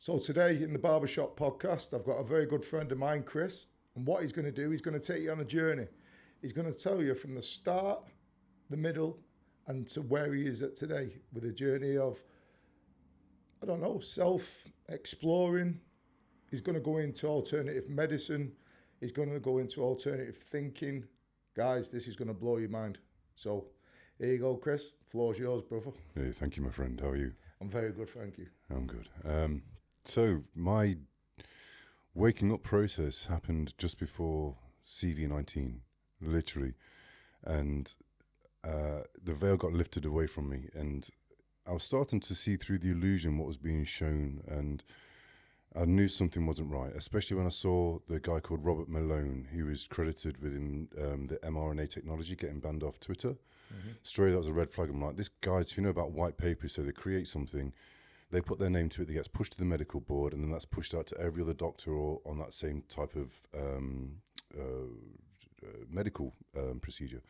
So today in the Barbershop podcast, I've got a very good friend of mine, Chris, and what he's going to do, he's going to take you on a journey. He's going to tell you from the start, the middle, and to where he is at today with a journey of, I don't know, self-exploring. He's going to go into alternative medicine. He's going to go into alternative thinking. Guys, this is going to blow your mind. So here you go, Chris. Floor's yours, brother. Hey, thank you, my friend. How are you? I'm very good, thank you. I'm good. So my waking up process happened just before CV19, literally. And the veil got lifted away from me. And I was starting to see through the illusion what was being shown. And I knew something wasn't right, especially when I saw the guy called Robert Malone, who was credited with the mRNA technology getting banned off Twitter. Mm-hmm. Straight, that was a red flag. I'm like, this guy's, if you know about white papers, so they create something, they put their name to it, it gets pushed to the medical board, and then that's pushed out to every other doctor or on that same type of medical procedure.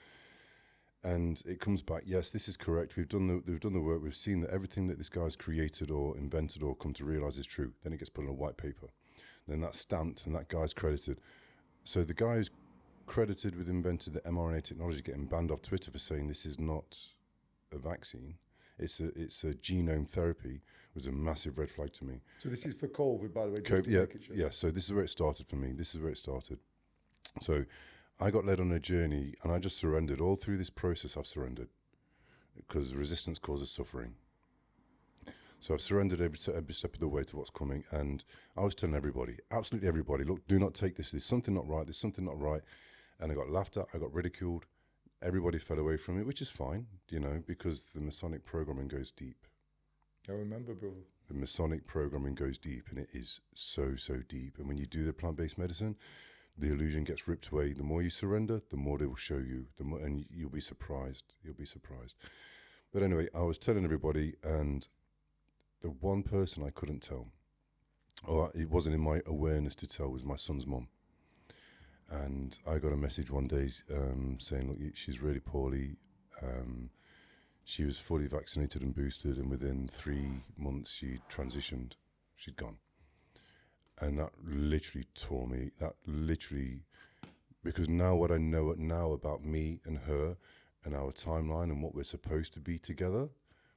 And it comes back, yes, this is correct. We've done the work. We've seen that everything that this guy's created or invented or come to realize is true. Then it gets put on a white paper. Then that's stamped and that guy's credited. So the guy who's credited with invented the mRNA technology getting banned off Twitter for saying this is not a vaccine, it's a genome therapy, was a massive red flag to me. So this is for COVID, by the way. Yeah. So this is where it started for me. So I got led on a journey, and I just surrendered. All through this process, I've surrendered because resistance causes suffering. So I've surrendered every step of the way to what's coming, and I was telling everybody, absolutely everybody, look, do not take this. There's something not right. There's something not right. And I got laughed at. I got ridiculed. Everybody fell away from it, which is fine, because the Masonic programming goes deep. I remember, brother. The Masonic programming goes deep, and it is so, so deep. And when you do the plant-based medicine, the illusion gets ripped away. The more you surrender, the more they will show you. And you'll be surprised. But anyway, I was telling everybody, and the one person I couldn't tell, or it wasn't in my awareness to tell, was my son's mum. And I got a message one day saying, look, she's really poorly. She was fully vaccinated and boosted, and within 3 months she transitioned. She'd gone. And that literally tore me. Because now what I know now about me and her and our timeline and what we're supposed to be together,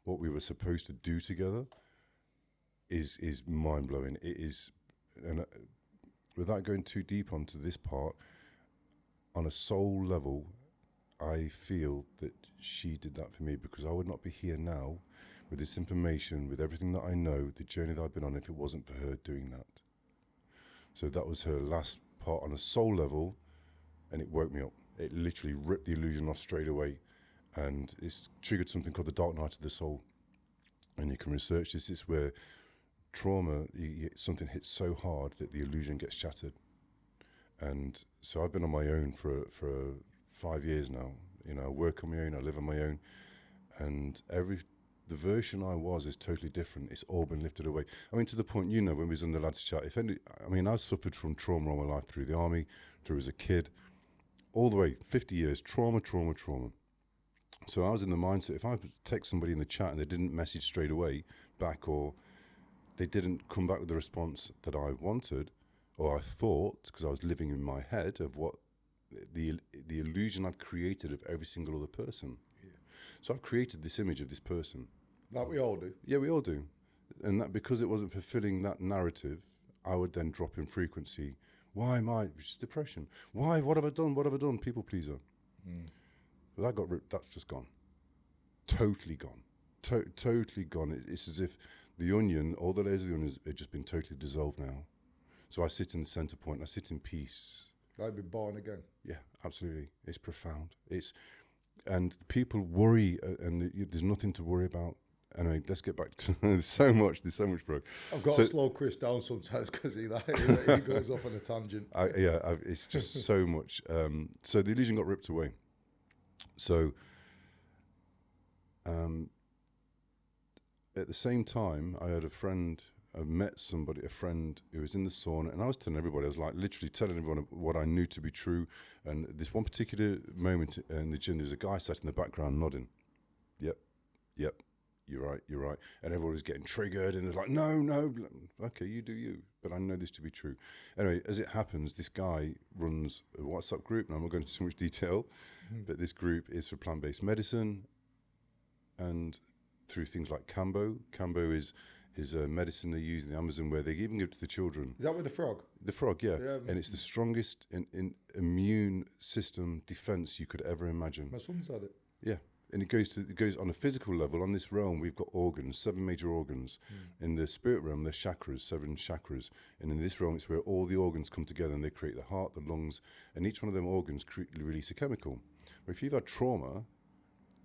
what we were supposed to do together, is mind-blowing. It is, and without going too deep onto this part, on a soul level, I feel that she did that for me, because I would not be here now with this information, with everything that I know, the journey that I've been on, if it wasn't for her doing that. So that was her last part on a soul level, and it woke me up. It literally ripped the illusion off straight away, and it's triggered something called the dark night of the soul. And you can research this. It's where trauma, something hits so hard that the illusion gets shattered. And so I've been on my own for 5 years now. I work on my own, I live on my own, and the version I was is totally different. It's all been lifted away. I mean, to the point, when we was in the lads chat, I've suffered from trauma all my life, through the army, through as a kid, all the way, 50 years, trauma. So I was in the mindset, if I text somebody in the chat and they didn't message straight away back, or they didn't come back with the response that I wanted, or I thought, because I was living in my head of what the illusion I've created of every single other person. Yeah. So I've created this image of this person. That we all do. Yeah, we all do. And that, because it wasn't fulfilling that narrative, I would then drop in frequency. Why am I? Which is depression. Why? What have I done? People pleaser. But that's just gone. Totally gone. Totally gone. It's as if the onion, all the layers of the onion have just been totally dissolved now. So I sit in the center point. I sit in peace. I've been born again. Yeah, absolutely. It's profound. And people worry, and there's nothing to worry about. Anyway, let's get back to there's so much, bro. I've got to slow Chris down sometimes because he goes off on a tangent. It's just so much. So the illusion got ripped away. So at the same time, I had I met a friend who was in the sauna, and I was telling everybody, I was like literally telling everyone what I knew to be true. And this one particular moment in the gym, there was a guy sat in the background nodding. Yep. you're right. And everyone was getting triggered and they're like, no, okay, you do you. But I know this to be true. Anyway, as it happens, this guy runs a WhatsApp group. Now I'm not going into too much detail, but this group is for plant-based medicine and through things like Cambo. Cambo is a medicine they use in the Amazon where they even give it to the children. Is that with the frog? The frog, yeah. And it's the strongest in immune system defense you could ever imagine. My son's had it. Yeah. And it goes on a physical level. On this realm, we've got organs, 7 major organs. In the spirit realm, there's chakras, 7 chakras. And in this realm, it's where all the organs come together and they create the heart, the lungs, and each one of them organs release a chemical. But if you've had trauma,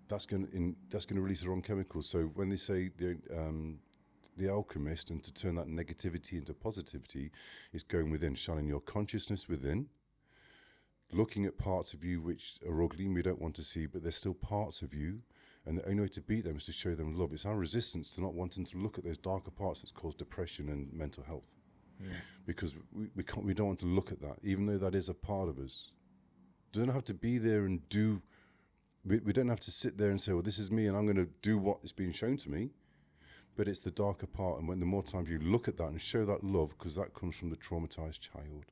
that's going to release the wrong chemicals. So when they say the alchemist, and to turn that negativity into positivity, is going within, shining your consciousness within, looking at parts of you which are ugly and we don't want to see, but they're still parts of you, and the only way to beat them is to show them love. It's our resistance to not wanting to look at those darker parts that's caused depression and mental health. Because we don't want to look at that, even though that is a part of us. We don't have to be there and do. We don't have to sit there and say, well, this is me and I'm going to do what is being shown to me. But it's the darker part, and when the more times you look at that and show that love, because that comes from the traumatized child.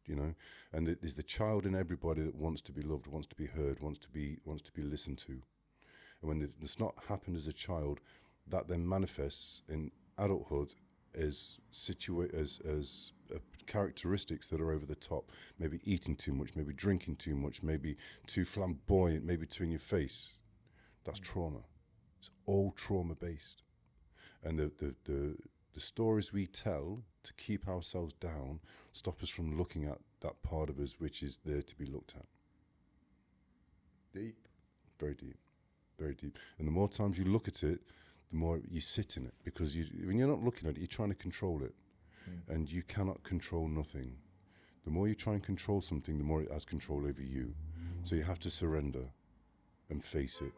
You know, and there's the child in everybody that wants to be loved, wants to be heard, wants to be listened to. And when it's not happened as a child, that then manifests in adulthood as characteristics that are over the top. Maybe eating too much, maybe drinking too much, maybe too flamboyant, maybe too in your face. That's trauma. It's all trauma based, and the stories we tell to keep ourselves down stop us from looking at that part of us which is there to be looked at. Deep. Very deep. Very deep. And the more times you look at it, the more you sit in it, because when you're not looking at it, you're trying to control it. And you cannot control nothing. The more you try and control something, the more it has control over you. So you have to surrender and face it.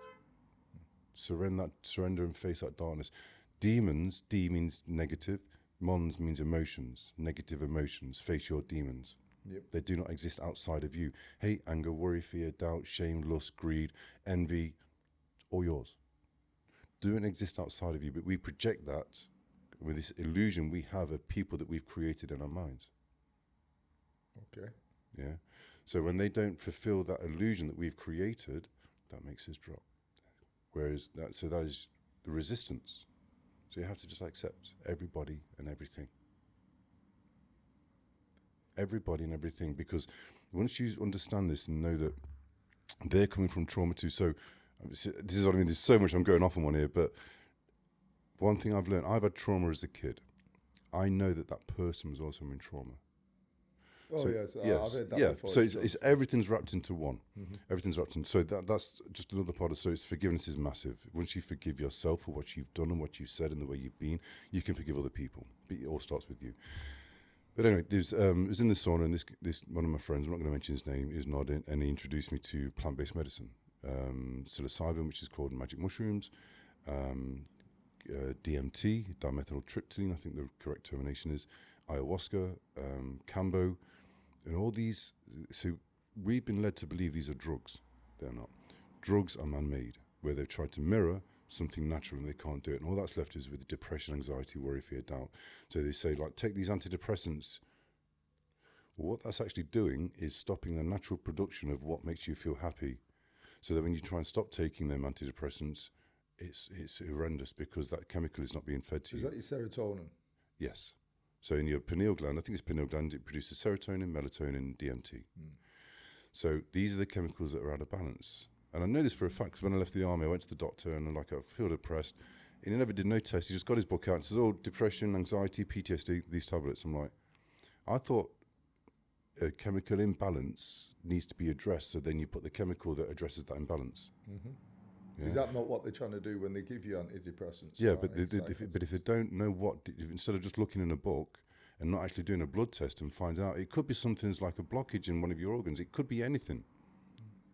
Surrender and face that darkness. Demons, D means negative. Mons means emotions, negative emotions. Face your demons. Yep. They do not exist outside of you. Hate, anger, worry, fear, doubt, shame, lust, greed, envy, all yours. Don't exist outside of you, but we project that with this illusion we have of people that we've created in our minds. Okay. Yeah. So when they don't fulfill that illusion that we've created, that makes us drop. Whereas that is the resistance. So you have to just accept everybody and everything. Everybody and everything, because once you understand this and know that they're coming from trauma too. So this is what I mean. There's so much I'm going off on one here, but one thing I've learned, I've had trauma as a kid. I know that person was also in trauma. Oh, so, yes. I've heard that before. So it's everything's wrapped into one. Everything's wrapped in. So that's just another part of. So it's forgiveness is massive. Once you forgive yourself for what you've done and what you've said and the way you've been, you can forgive other people. But it all starts with you. But anyway, it was in the sauna, and this one of my friends, I'm not going to mention his name, he was nodding, and he introduced me to plant-based medicine, psilocybin, which is called magic mushrooms, DMT, dimethyltryptamine, I think the correct termination is, ayahuasca, Cambo, and all these. So we've been led to believe these are drugs. They're not. Drugs are man-made, where they've tried to mirror something natural and they can't do it. And all that's left is with depression, anxiety, worry, fear, doubt. So they say, like, take these antidepressants. Well, what that's actually doing is stopping the natural production of what makes you feel happy. So that when you try and stop taking them antidepressants, it's horrendous because that chemical is not being fed to you. Is that your serotonin? Yes. So in your pineal gland, I think it's pineal gland, it produces serotonin, melatonin, DMT. So these are the chemicals that are out of balance. And I know this for a fact because when I left the army, I went to the doctor and I feel depressed. And he never did no test. He just got his book out and says, oh, depression, anxiety, PTSD, these tablets. I'm like, I thought a chemical imbalance needs to be addressed. So then you put the chemical that addresses that imbalance. Yeah. Is that not what they're trying to do when they give you antidepressants? Yeah, but if they don't know instead of just looking in a book and not actually doing a blood test and find out, it could be something like a blockage in one of your organs. It could be anything.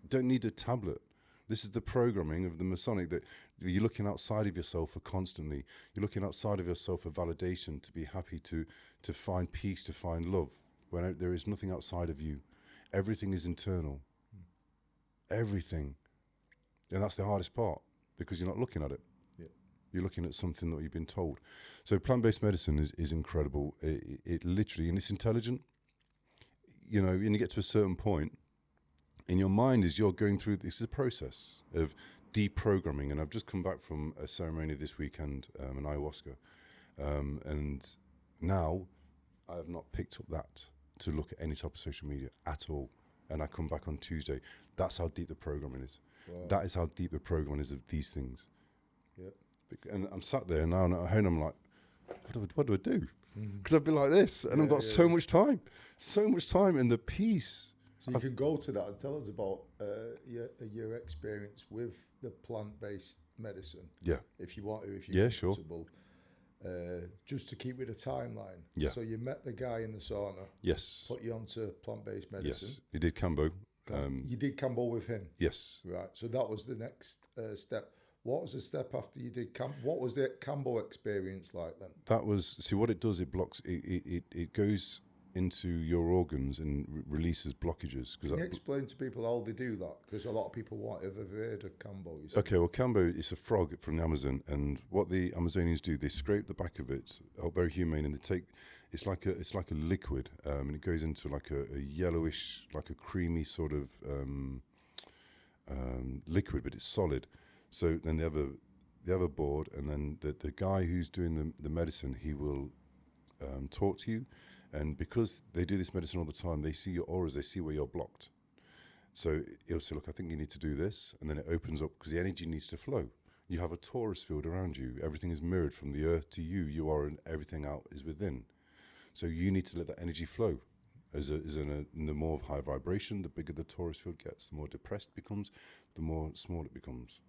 You don't need a tablet. This is the programming of the Masonic, that you're looking outside of yourself for constantly. You're looking outside of yourself for validation, to be happy, to find peace, to find love, when there is nothing outside of you. Everything is internal. Everything. And that's the hardest part, because you're not looking at it. You're looking at something that you've been told. So plant-based medicine is incredible. It literally, and it's intelligent. You know, when you get to a certain point in your mind, as you're going through, this is a process of deprogramming. And I've just come back from a ceremony this weekend, an ayahuasca. And now I have not picked up that to look at any type of social media at all. And I come back on Tuesday. That's how deep the programming is. Wow. That is how deep the programming is of these things. Yep. And I'm sat there now, and at home I'm like, what do I do? Because I've been like this, and I've got so much time, and the peace. So you can go to that and tell us about your experience with the plant-based medicine. Yeah. If you want to, if you're comfortable. Sure. Just to keep with the timeline. Yeah. So you met the guy in the sauna. Yes. Put you onto plant-based medicine. Yes. He did Cambo. You did Cambo with him. Yes. Right. So that was the next step. What was the step after you did Cambo? What was the Cambo experience like then? That was, see what it does, it blocks, it goes into your organs and releases blockages. Can you explain to people how they do that? Because a lot of people won't have ever heard of Cambo. Okay, well Cambo is a frog from the Amazon, and what the Amazonians do, they scrape the back of it, very humane, and they take, it's like a liquid, and it goes into like a yellowish, like a creamy sort of liquid, but it's solid. So then they have a board, and then the guy who's doing the medicine, he will talk to you, and because they do this medicine all the time, they see your auras, they see where you're blocked. So he'll say, look, I think you need to do this, and then it opens up because the energy needs to flow. You have a torus field around you. Everything is mirrored from the earth to you. You are, and everything out is within. So you need to let that energy flow. In the more high vibration, the bigger the torus field gets. The more depressed it becomes, the more small it becomes.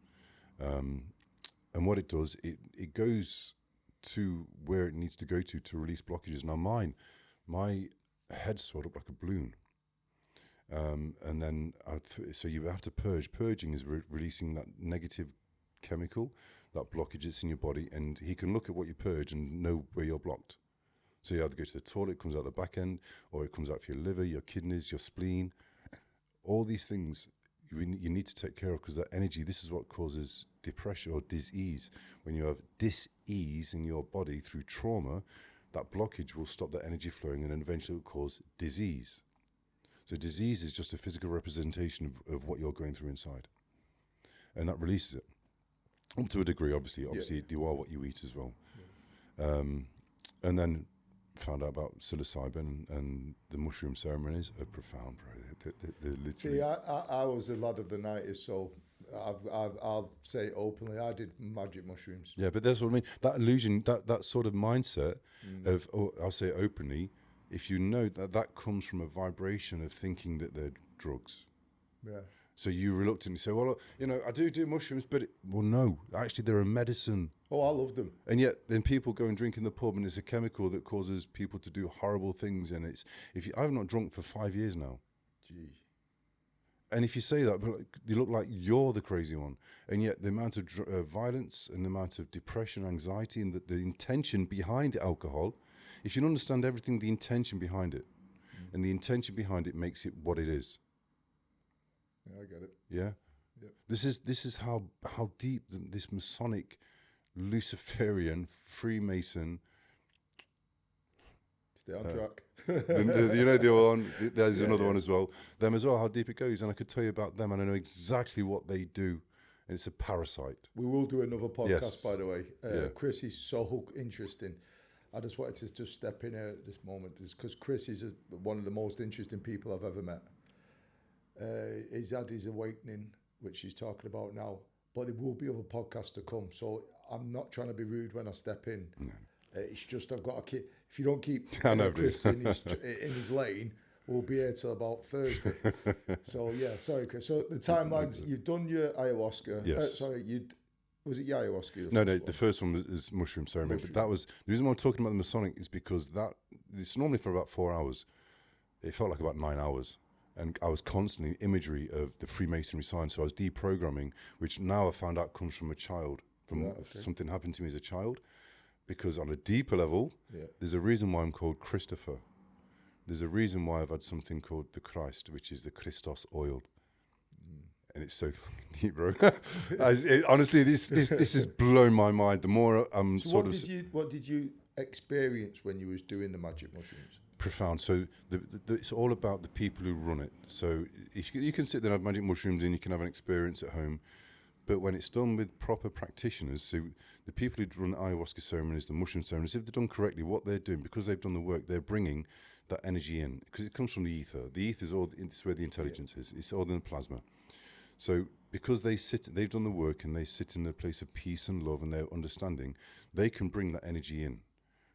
And what it does, it goes to where it needs to go to release blockages. Now my head swelled up like a balloon. And then, so you have to purge. Purging is releasing that negative chemical, that blockage that's in your body, and he can look at what you purge and know where you're blocked. So you either go to the toilet, it comes out the back end, or it comes out for your liver, your kidneys, your spleen. All these things you need to take care of, because that energy, this is what causes depression or dis-ease. When you have dis-ease in your body through trauma, that blockage will stop that energy flowing, and then eventually it will cause disease. So disease is just a physical representation of what you're going through inside. And that releases it. Up to a degree, obviously you are what you eat as well. Yeah. And then found out about psilocybin, and the mushroom ceremonies are profound, bro. They're literally... See, I was a lad of the 90s, so I'll say openly, I did magic mushrooms. Yeah, but that's what I mean. That illusion, that sort of mindset of, I'll say it openly, if you know that comes from a vibration of thinking that they're drugs. Yeah. So you reluctantly say, well, I do mushrooms, but no, actually they're a medicine. Oh, I love them. And yet then people go and drink in the pub, and it's a chemical that causes people to do horrible things. And I've not drunk for 5 years now. Gee. And if you say that, you look like you're the crazy one. And yet the amount of violence and the amount of depression, anxiety, and the intention behind alcohol, if you understand everything, the intention behind it, and the intention behind it makes it what it is. Yeah, I get it. Yeah? Yep. This is how deep this Masonic, Luciferian, Freemason... Stay on track. the other one, there's another one as well. Them as well, how deep it goes. And I could tell you about them, and I know exactly what they do. And it's a parasite. We will do another podcast, by the way. Yeah. Chris is so interesting. I just wanted to just step in here at this moment, because Chris is one of the most interesting people I've ever met. He's had his awakening, which he's talking about now, but there will be other podcasts to come. So I'm not trying to be rude when I step in. No. It's just I've got to keep. If you don't keep Chris in his lane, we'll be here till about Thursday. So yeah, sorry, Chris. So the timelines, you've done your ayahuasca. Yes. Was it your ayahuasca? No, the first one was mushroom ceremony. But that was the reason why I'm talking about the Masonic is because it's normally for about 4 hours. It felt like about 9 hours. And I was constantly imagery of the Freemasonry sign. So I was deprogramming, which now I found out comes from a child, something happened to me as a child. Because on a deeper level, there's a reason why I'm called Christopher. There's a reason why I've had something called the Christ, which is the Christos oil. and it's so deep, bro. Honestly, this has blown my mind. The more I'm So sort what of did you experience when you was doing the magic mushrooms? profound. So it's all about the people who run it. So you can sit there and have magic mushrooms and you can have an experience at home. But when it's done with proper practitioners, so the people who run ayahuasca ceremonies, the mushroom ceremonies, if they're done correctly, what they're doing, because they've done the work, they're bringing that energy in. Because it comes from the ether. The ether is it's where the intelligence is. It's all in the plasma. So because they've done the work and they sit in a place of peace and love and their understanding, they can bring that energy in,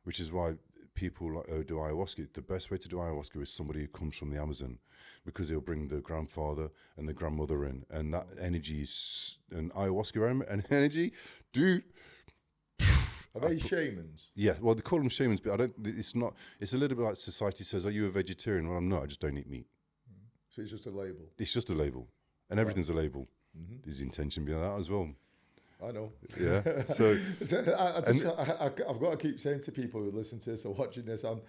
which is why people do ayahuasca. The best way to do ayahuasca is somebody who comes from the Amazon, because they'll bring the grandfather and the grandmother in, and that energy is an ayahuasca and energy, dude. Are they shamans? Yeah, well, they call them shamans, but I don't. It's not. It's a little bit like society says, "Are you a vegetarian?" Well, I'm not. I just don't eat meat. So it's just a label. It's just a label, and everything's a label. There's intention behind that as well. I know. Yeah. So I've got to keep saying to people who listen to this or watching this, I'm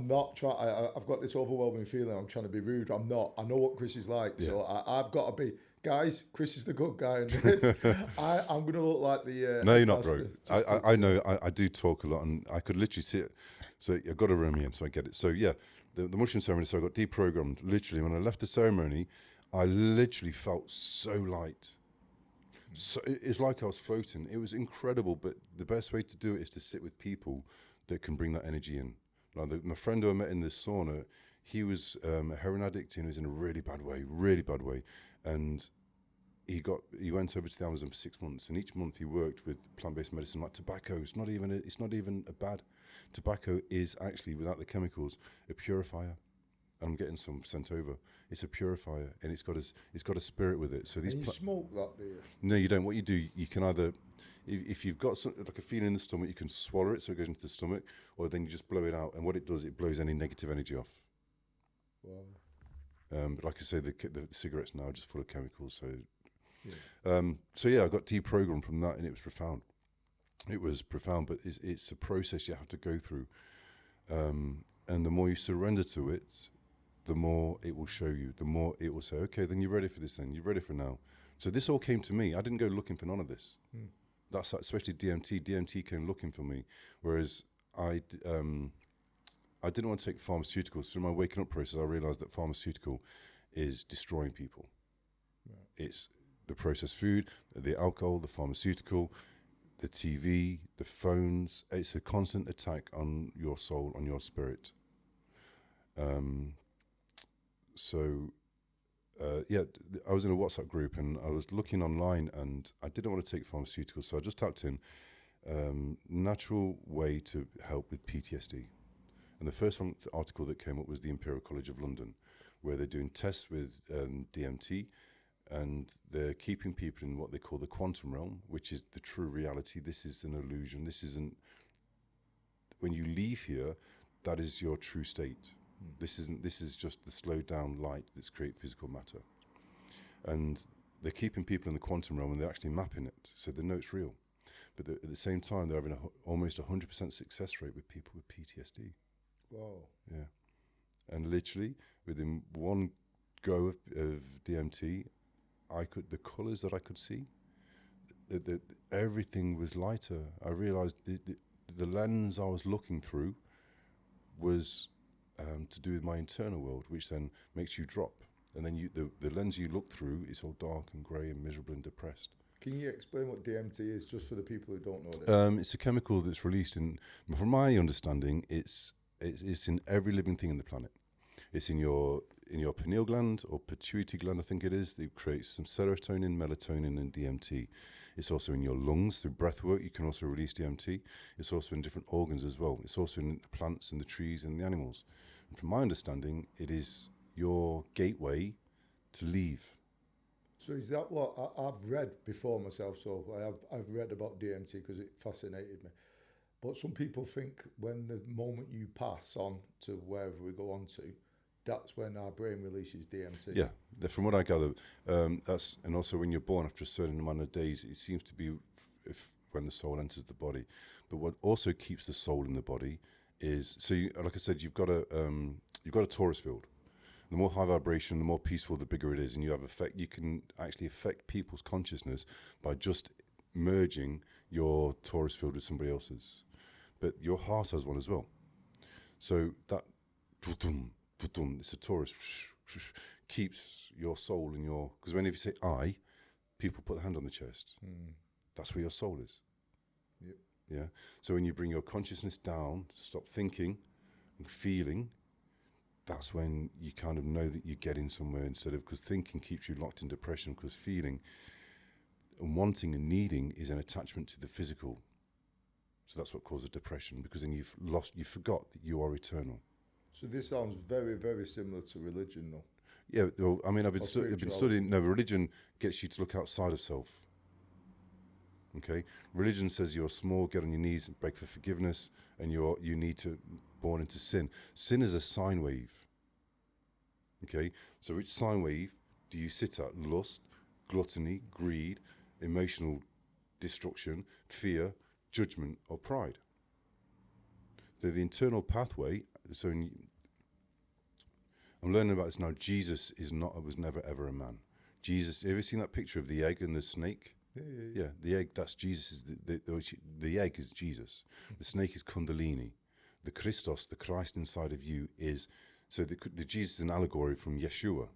not trying. I've got this overwhelming feeling I'm trying to be rude. I'm not. I know what Chris is like, so I've got to be. Guys, Chris is the good guy in this. I'm going to look like the. No, you're not, bro. I know. I do talk a lot, and I could literally see it. So I've got to run me in, so I get it. So yeah, the mushroom ceremony. So I got deprogrammed. Literally, when I left the ceremony, I literally felt so light. So it's like I was floating. It was incredible, but the best way to do it is to sit with people that can bring that energy in. Like my friend who I met in the sauna, he was a heroin addict and he was in a really bad way. And he went over to the Amazon for 6 months, and each month he worked with plant-based medicine like tobacco. It's not even a bad. Tobacco is actually, without the chemicals, a purifier. I'm getting some sent over. It's a purifier, and it's got a spirit with it. So these. And you smoke that, do you? No, you don't. What you do, you can either, if you've got like a feeling in the stomach, you can swallow it so it goes into the stomach, or then you just blow it out. And what it does, it blows any negative energy off. Wow. But like I say, the cigarettes now are just full of chemicals. So, I got deprogrammed from that, and it was profound. It was profound, but it's a process you have to go through. And the more you surrender to it, the more it will show you, the more it will say, okay, then you're ready for this then, you're ready for now. So this all came to me. I didn't go looking for none of this. That's especially DMT. DMT came looking for me, whereas I didn't want to take pharmaceuticals. Through my waking up process, I realized that pharmaceutical is destroying people. Right. It's the processed food, the alcohol, the pharmaceutical, the TV, the phones. It's a constant attack on your soul, on your spirit. I was in a WhatsApp group and I was looking online and I didn't want to take pharmaceuticals, so I just typed in natural way to help with PTSD. And the first article that came up was the Imperial College of London, where they're doing tests with DMT, and they're keeping people in what they call the quantum realm, which is the true reality. This is an illusion. This isn't. When you leave here, that is your true state. This is just the slowed down light that's create physical matter. And they're keeping people in the quantum realm and they're actually mapping it, so they know it's real. But at the same time, they're having almost 100% success rate with people with PTSD. Wow. Yeah. And literally, within one go of DMT, the colours that I could see, everything was lighter. I realised the lens I was looking through was to do with my internal world, which then makes you drop. And then the lens you look through is all dark and grey and miserable and depressed. Can you explain what DMT is, just for the people who don't know it? It's a chemical that's released from my understanding, it's in every living thing on the planet. It's in your pineal gland or pituitary gland, I think it is. It creates some serotonin, melatonin, and DMT. It's also in your lungs through breath work. You can also release DMT. It's also in different organs as well. It's also in the plants and the trees and the animals. And from my understanding, it is your gateway to leave. So is that what I've read before myself? So I've read about DMT because it fascinated me. But some people think when the moment you pass on to wherever we go on to, that's when our brain releases DMT. Yeah, from what I gather, and also when you're born after a certain amount of days, it seems to be when the soul enters the body. But what also keeps the soul in the body is, like I said, you've got a torus field. The more high vibration, the more peaceful, the bigger it is, and you have effect. You can actually affect people's consciousness by just merging your Taurus field with somebody else's. But your heart has one as well. So that it's a Taurus keeps your soul in your. Because whenever you say I, people put their hand on the chest. That's where your soul is. Yep. Yeah. So when you bring your consciousness down, stop thinking and feeling, that's when you kind of know that you're getting somewhere, instead of, because thinking keeps you locked in depression, because feeling and wanting and needing is an attachment to the physical. So that's what causes depression, because then you forgot that you are eternal. So this sounds very, very similar to religion, though. Yeah, well, I mean, I've been studying. No, religion gets you to look outside of self. Okay, religion says you're small, get on your knees and beg for forgiveness, and you need to born into sin. Sin is a sine wave. Okay, so which sine wave do you sit at? Lust, gluttony, greed, emotional destruction, fear, judgment, or pride. So the internal pathway. So I'm learning about this now. Jesus was never ever a man. Jesus. Have you ever seen that picture of the egg and the snake? Yeah. The egg. That's Jesus. The egg is Jesus. The snake is Kundalini. The Christos, the Christ inside of you, is. So the Jesus is an allegory from Yeshua,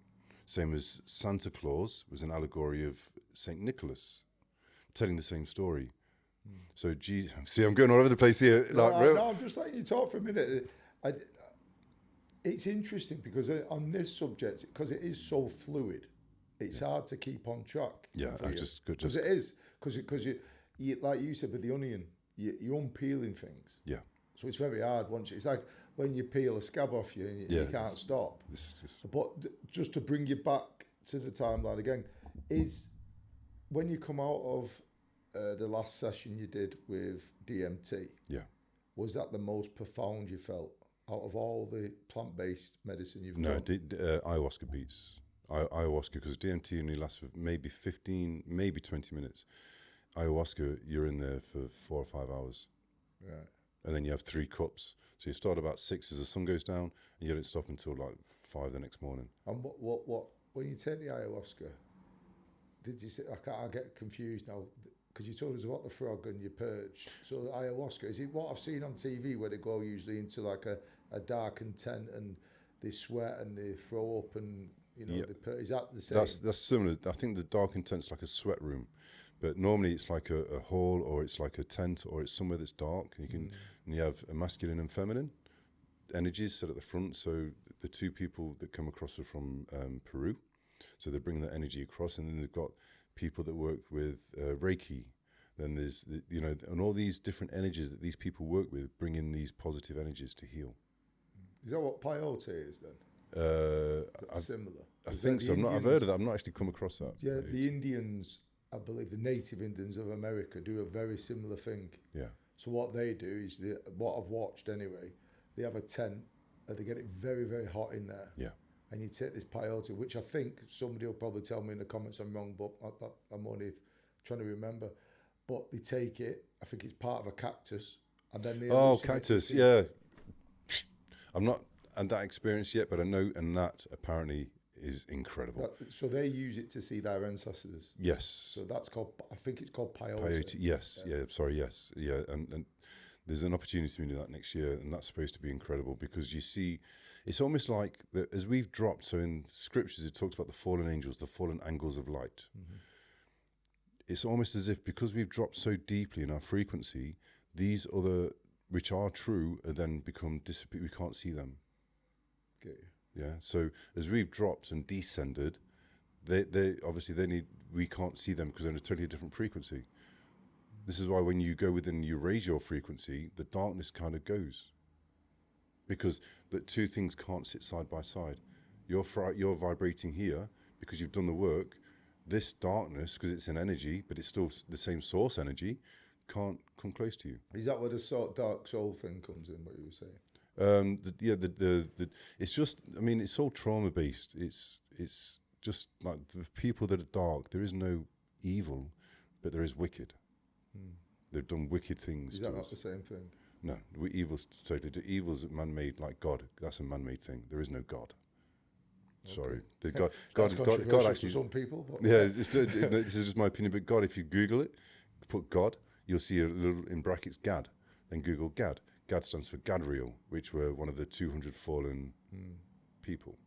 same as Santa Claus was an allegory of Saint Nicholas, telling the same story. So Jesus. See, I'm going all over the place here. No, I'm just letting you talk for a minute. It's interesting because on this subject, because it is so fluid, it's hard to keep on track. Yeah, because it is, because you like you said with the onion, you're unpeeling things. Yeah. So it's very hard once it's like when you peel a scab off you and you can't stop. But just to bring you back to the timeline again, is when you come out of the last session you did with DMT. Yeah. Was that the most profound you felt out of all the plant-based medicine you've done? No, ayahuasca beats. Ayahuasca, because DMT only lasts for maybe 15, maybe 20 minutes. Ayahuasca, you're in there for 4 or 5 hours. Right. And then you have 3 cups. So you start about 6 as the sun goes down, and you don't stop until like 5 the next morning. And what when you take the ayahuasca, did you say, I get confused now, because you told us about the frog and your purge. So the ayahuasca, is it what I've seen on TV where they go usually into like a darkened tent and they sweat and they throw up and, you know, is that the same? That's similar. I think the darkened tent's like a sweat room. But normally it's like a hall, or it's like a tent, or it's somewhere that's dark. And you have a masculine and feminine energies set at the front. So the 2 people that come across are from Peru. So they bring that energy across, and then they've got people that work with Reiki. Then there's, and all these different energies that these people work with bring in these positive energies to heal. Is that what peyote is then? Similar. I think so. I've heard of that. I've not actually come across that. Yeah, the Indians, I believe the native Indians of America do a very similar thing. Yeah. So what they do is, what I've watched anyway, they have a tent and they get it very, very hot in there. Yeah. And you take this peyote, which I think somebody will probably tell me in the comments I'm wrong, but I'm only trying to remember. But they take it, I think it's part of a cactus, and then they... Oh, cactus, yeah. I'm not had that experience yet, but I know, and that apparently is incredible. So they use it to see their ancestors? Yes. So that's called, I think it's called peyote. Peyote, yes. Yeah, and there's an opportunity to do that next year, and that's supposed to be incredible, because you see, it's almost like, as we've dropped, so in scriptures it talks about the fallen angels, the fallen angles of light. Mm-hmm. It's almost as if, because we've dropped so deeply in our frequency, these other, which are true, are then become disappear. We can't see them. Okay. Yeah. So as we've dropped and descended, they obviously we can't see them because they're in a totally different frequency. This is why when you go within, you raise your frequency, the darkness kind of goes. Because the 2 things can't sit side by side. You're vibrating here because you've done the work. This darkness, because it's an energy, but it's still the same source energy, can't come close to you. Is that where the dark soul thing comes in, what you were saying? It's just, I mean, it's all trauma based. It's just like the people that are dark. There is no evil, but there is wicked. They've done wicked things. Is that not the same thing? No, evil's totally. Evil's man-made, like God. That's a man-made thing. There is no God. Sorry, the That's God controversial actually. to some people. But Yeah, this is just my opinion. But God, if you Google it, put God, you'll see a little in brackets Gad. Then Google Gad. Gad stands for Gadriel, which were one of the 200 fallen people,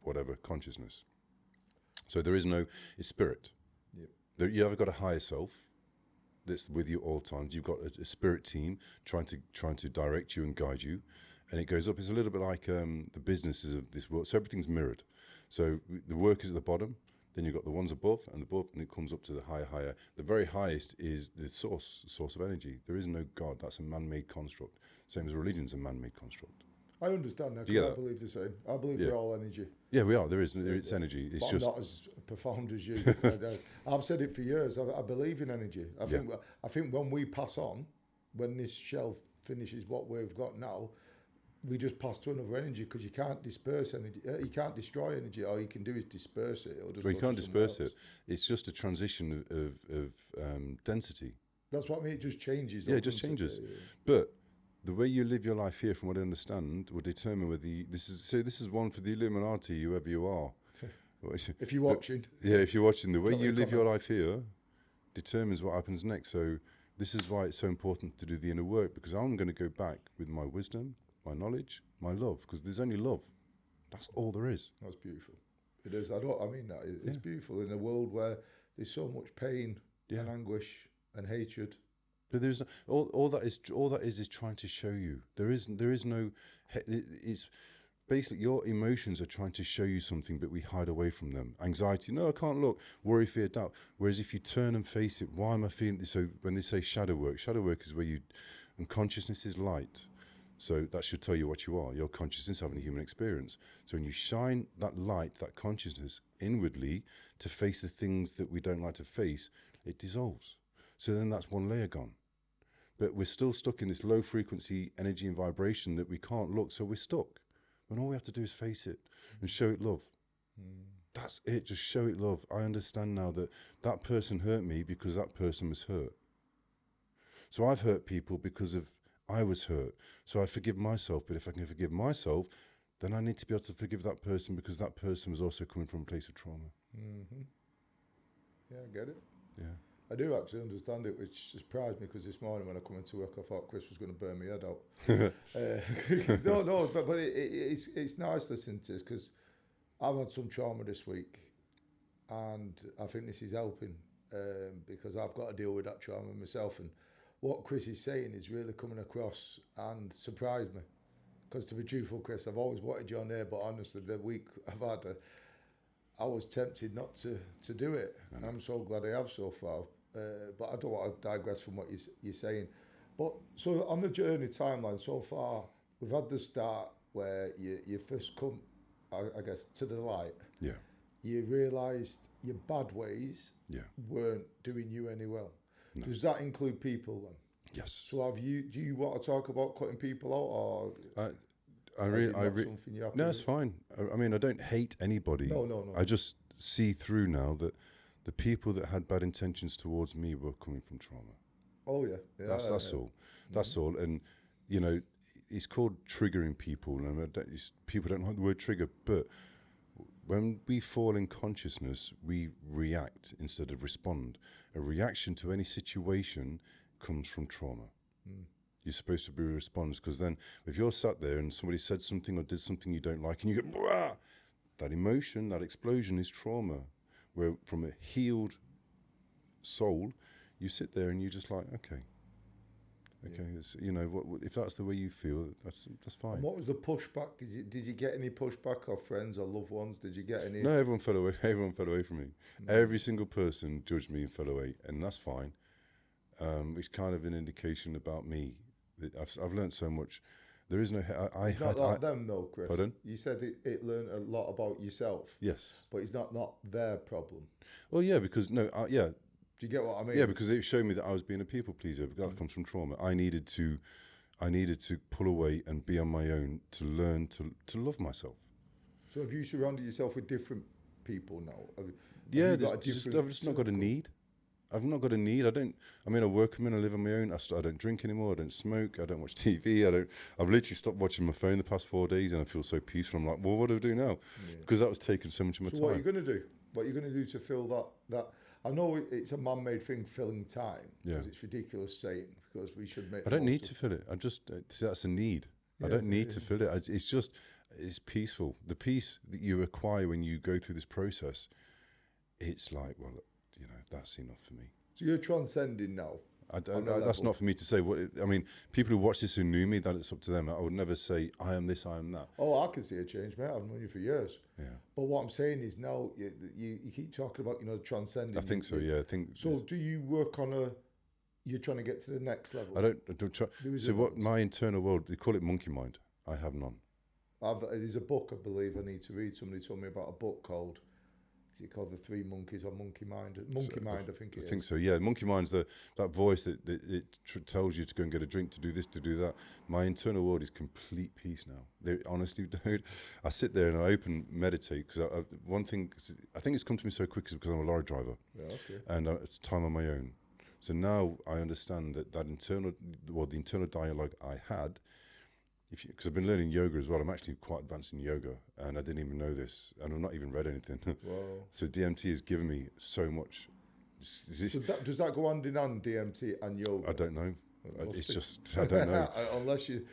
whatever consciousness. So there is no, it's spirit. Yep. You ever got a higher self that's with you all times. You've got a spirit team trying to direct you and guide you, and it goes up. It's a little bit like the businesses of this world. So everything's mirrored. So the work is at the bottom, then you've got the ones above, and it comes up to the higher. The very highest is the source of energy. There is no God. That's a man-made construct. Same as religion's a man-made construct. I understand that. Do you get I that? believe the same. I believe Yeah. we're all energy. Yeah, we are. It's energy. It's But just I'm not as profound as you. I've said it for years. I believe in energy. I think when we pass on, when this shelf finishes what we've got now, we just pass to another energy because you can't disperse energy. You can't destroy energy. All you can do is disperse it. Or just well, you go can't to somewhere disperse else. it. It's just a transition of density. That's what I mean. It just changes. Yeah, it just changes. Yeah. But the way you live your life here, from what I understand, will determine whether this is one for the Illuminati, whoever you are. If you're watching. Yeah, if you're watching, the way Got you any live your comments? life here determines what happens next. So this is why it's so important to do the inner work, because I'm going to go back with my wisdom, my knowledge, my love, because there's only love. That's all there is. That's beautiful. It is. I mean that. It's beautiful in a world where there's so much pain and anguish and hatred. But there's all that is trying to show you. There is no. It's basically your emotions are trying to show you something, but we hide away from them. Anxiety, no, I can't look. Worry, fear, doubt. Whereas if you turn and face it, why am I feeling this? So when they say shadow work is where and consciousness is light. So that should tell you what you are. Your consciousness having a human experience. So when you shine that light, that consciousness inwardly to face the things that we don't like to face, it dissolves. So then that's one layer gone. But we're still stuck in this low frequency energy and vibration that we can't look, so we're stuck. When all we have to do is face it and show it love. That's it, just show it love. I understand now that person hurt me because that person was hurt. So I've hurt people because I was hurt. So I forgive myself, but if I can forgive myself, then I need to be able to forgive that person because that person was also coming from a place of trauma. Mm-hmm. Yeah, I get it. Yeah. I do actually understand it, which surprised me because this morning when I come into work, I thought Chris was going to burn my head out. No, but it's nice listening to this because I've had some trauma this week, and I think this is helping because I've got to deal with that trauma myself. And what Chris is saying is really coming across and surprised me. Because to be truthful, Chris, I've always wanted you on there, but honestly, the week I've had, I was tempted not to do it. And I'm so glad I have so far. But I don't want to digress from what you're saying. But so on the journey timeline so far, we've had the start where you first come, I guess, to the light. Yeah. You realised your bad ways weren't doing you any well. No. Does that include people then? Yes. So do you want to talk about cutting people out, or no, it's fine. I mean, I don't hate anybody. No. I just see through now that the people that had bad intentions towards me were coming from trauma. Oh yeah. That's all. That's all. And you know, it's called triggering people, and people don't like the word trigger, but when we fall in consciousness, we react instead of respond. A reaction to any situation comes from trauma. You're supposed to be a response, because then if you're sat there and somebody said something or did something you don't like and you go, "Blah!" That emotion, that explosion is trauma. Where from a healed soul, you sit there and you're just like, okay, it's, you know, if that's the way you feel, that's fine. And what was the pushback? Did you get any pushback of friends or loved ones? Did you get any? No, everyone fell away. Everyone fell away from me. Every single person judged me and fell away, and that's fine. It's kind of an indication about me. I've learned so much. There is no. It's not like them though, Chris. Pardon? You said it learned a lot about yourself. Yes. But it's not their problem. Well, yeah, because Do you get what I mean? Yeah, because it showed me that I was being a people pleaser. Because that comes from trauma. I needed to pull away and be on my own to learn to love myself. So have you surrounded yourself with different people now? I've just not got a need. I've not got a need. I mean, I work, I live on my own. I don't drink anymore. I don't smoke. I don't watch TV. I've literally stopped watching my phone the past 4 days, and I feel so peaceful. I'm like, well, what do I do now? Because that was taking so much of my time. So what are you going to do? What are you going to do to fill that? I know it's a man-made thing, filling time. Because it's ridiculous saying, because we should make... I don't need to fill it. That's a need. I don't need to fill it. It's peaceful. The peace that you acquire when you go through this process, it's like, well, that's enough for me. So you're transcending now. That's not for me to say. People who watch this who knew me, that it's up to them. I would never say, I am this, I am that. Oh, I can see a change, mate. I've known you for years. Yeah. But what I'm saying is now, you keep talking about, transcending. I think so, yeah. So do you work on you're trying to get to the next level? I don't try. So what my internal world, they call it monkey mind. I have none. There's a book I believe I need to read. Somebody told me about a book called... Is it called The Three Monkeys or Monkey Mind? Monkey Mind, I think it is. I think so, yeah. Monkey Mind's that voice that tells you to go and get a drink, to do this, to do that. My internal world is complete peace now. Honestly, dude, I sit there and I meditate, because one thing, I think it's come to me so quick is because I'm a lorry driver. Yeah, okay. And it's time on my own. So now I understand that the internal dialogue I had, because I've been learning yoga as well. I'm actually quite advanced in yoga, and I didn't even know this, and I've not even read anything. Wow. So DMT has given me so much. So does that go hand in hand, DMT and yoga? I don't know. I don't know. Unless you...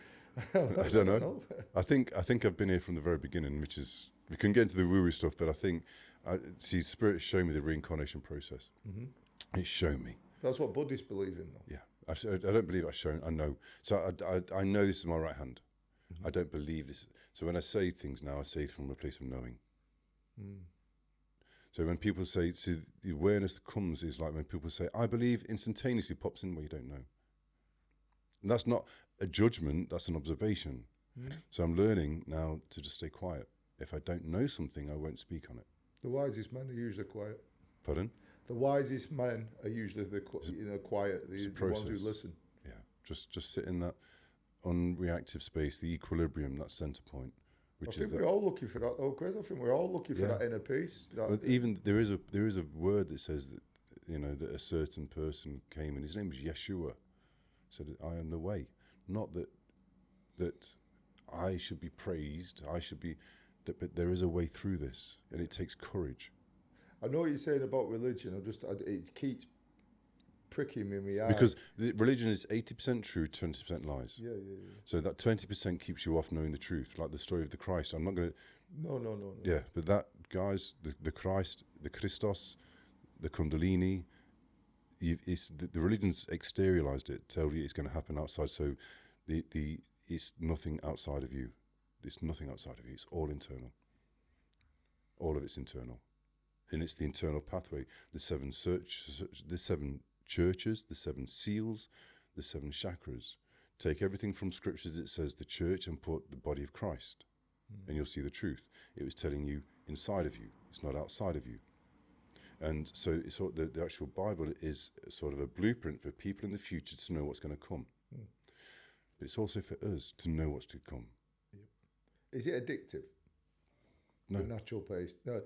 I don't know. I think I've been here from the very beginning, which is, we can get into the woo-woo stuff, but I think, Spirit showed me the reincarnation process. Mm-hmm. It's shown me. That's what Buddhists believe in, though. Yeah. I don't believe I've shown. I know. So I know this is my right hand. I don't believe this. So when I say things now, I say from a place of knowing. So when people say, see, the awareness that comes is like when people say, I believe, instantaneously pops in where you don't know. And that's not a judgment, that's an observation. So I'm learning now to just stay quiet. If I don't know something, I won't speak on it. The wisest men are usually quiet. Pardon? The wisest men are usually quiet, the ones who listen. Yeah, just sit in that unreactive space, the equilibrium, that center point. I think we're all looking for that, though, Chris. I think we're all looking for that inner peace. But even there is a word that says that that a certain person came, and his name was Yeshua. Said, "I am the way." Not that I should be praised. I should be, but there is a way through this, and it takes courage. I know what you're saying about religion. It keeps pricking me in the eye. Because religion is 80% true, 20% lies. Yeah. So that 20% keeps you off knowing the truth, like the story of the Christ. I'm not going to... No. Yeah, but that, guys, the Christ, the Christos, the Kundalini, the religion's exteriorized it, tell you it's going to happen outside. So it's nothing outside of you. It's nothing outside of you. It's all internal. All of it's internal. And it's the internal pathway, the seven churches, the seven seals, the seven chakras. Take everything from scriptures that says the church and put the body of Christ, and you'll see the truth. It was telling you inside of you. It's not outside of you. And so it's sort of the actual Bible is sort of a blueprint for people in the future to know what's going to come. But it's also for us to know what's to come. Is it addictive? No. The natural pace? No.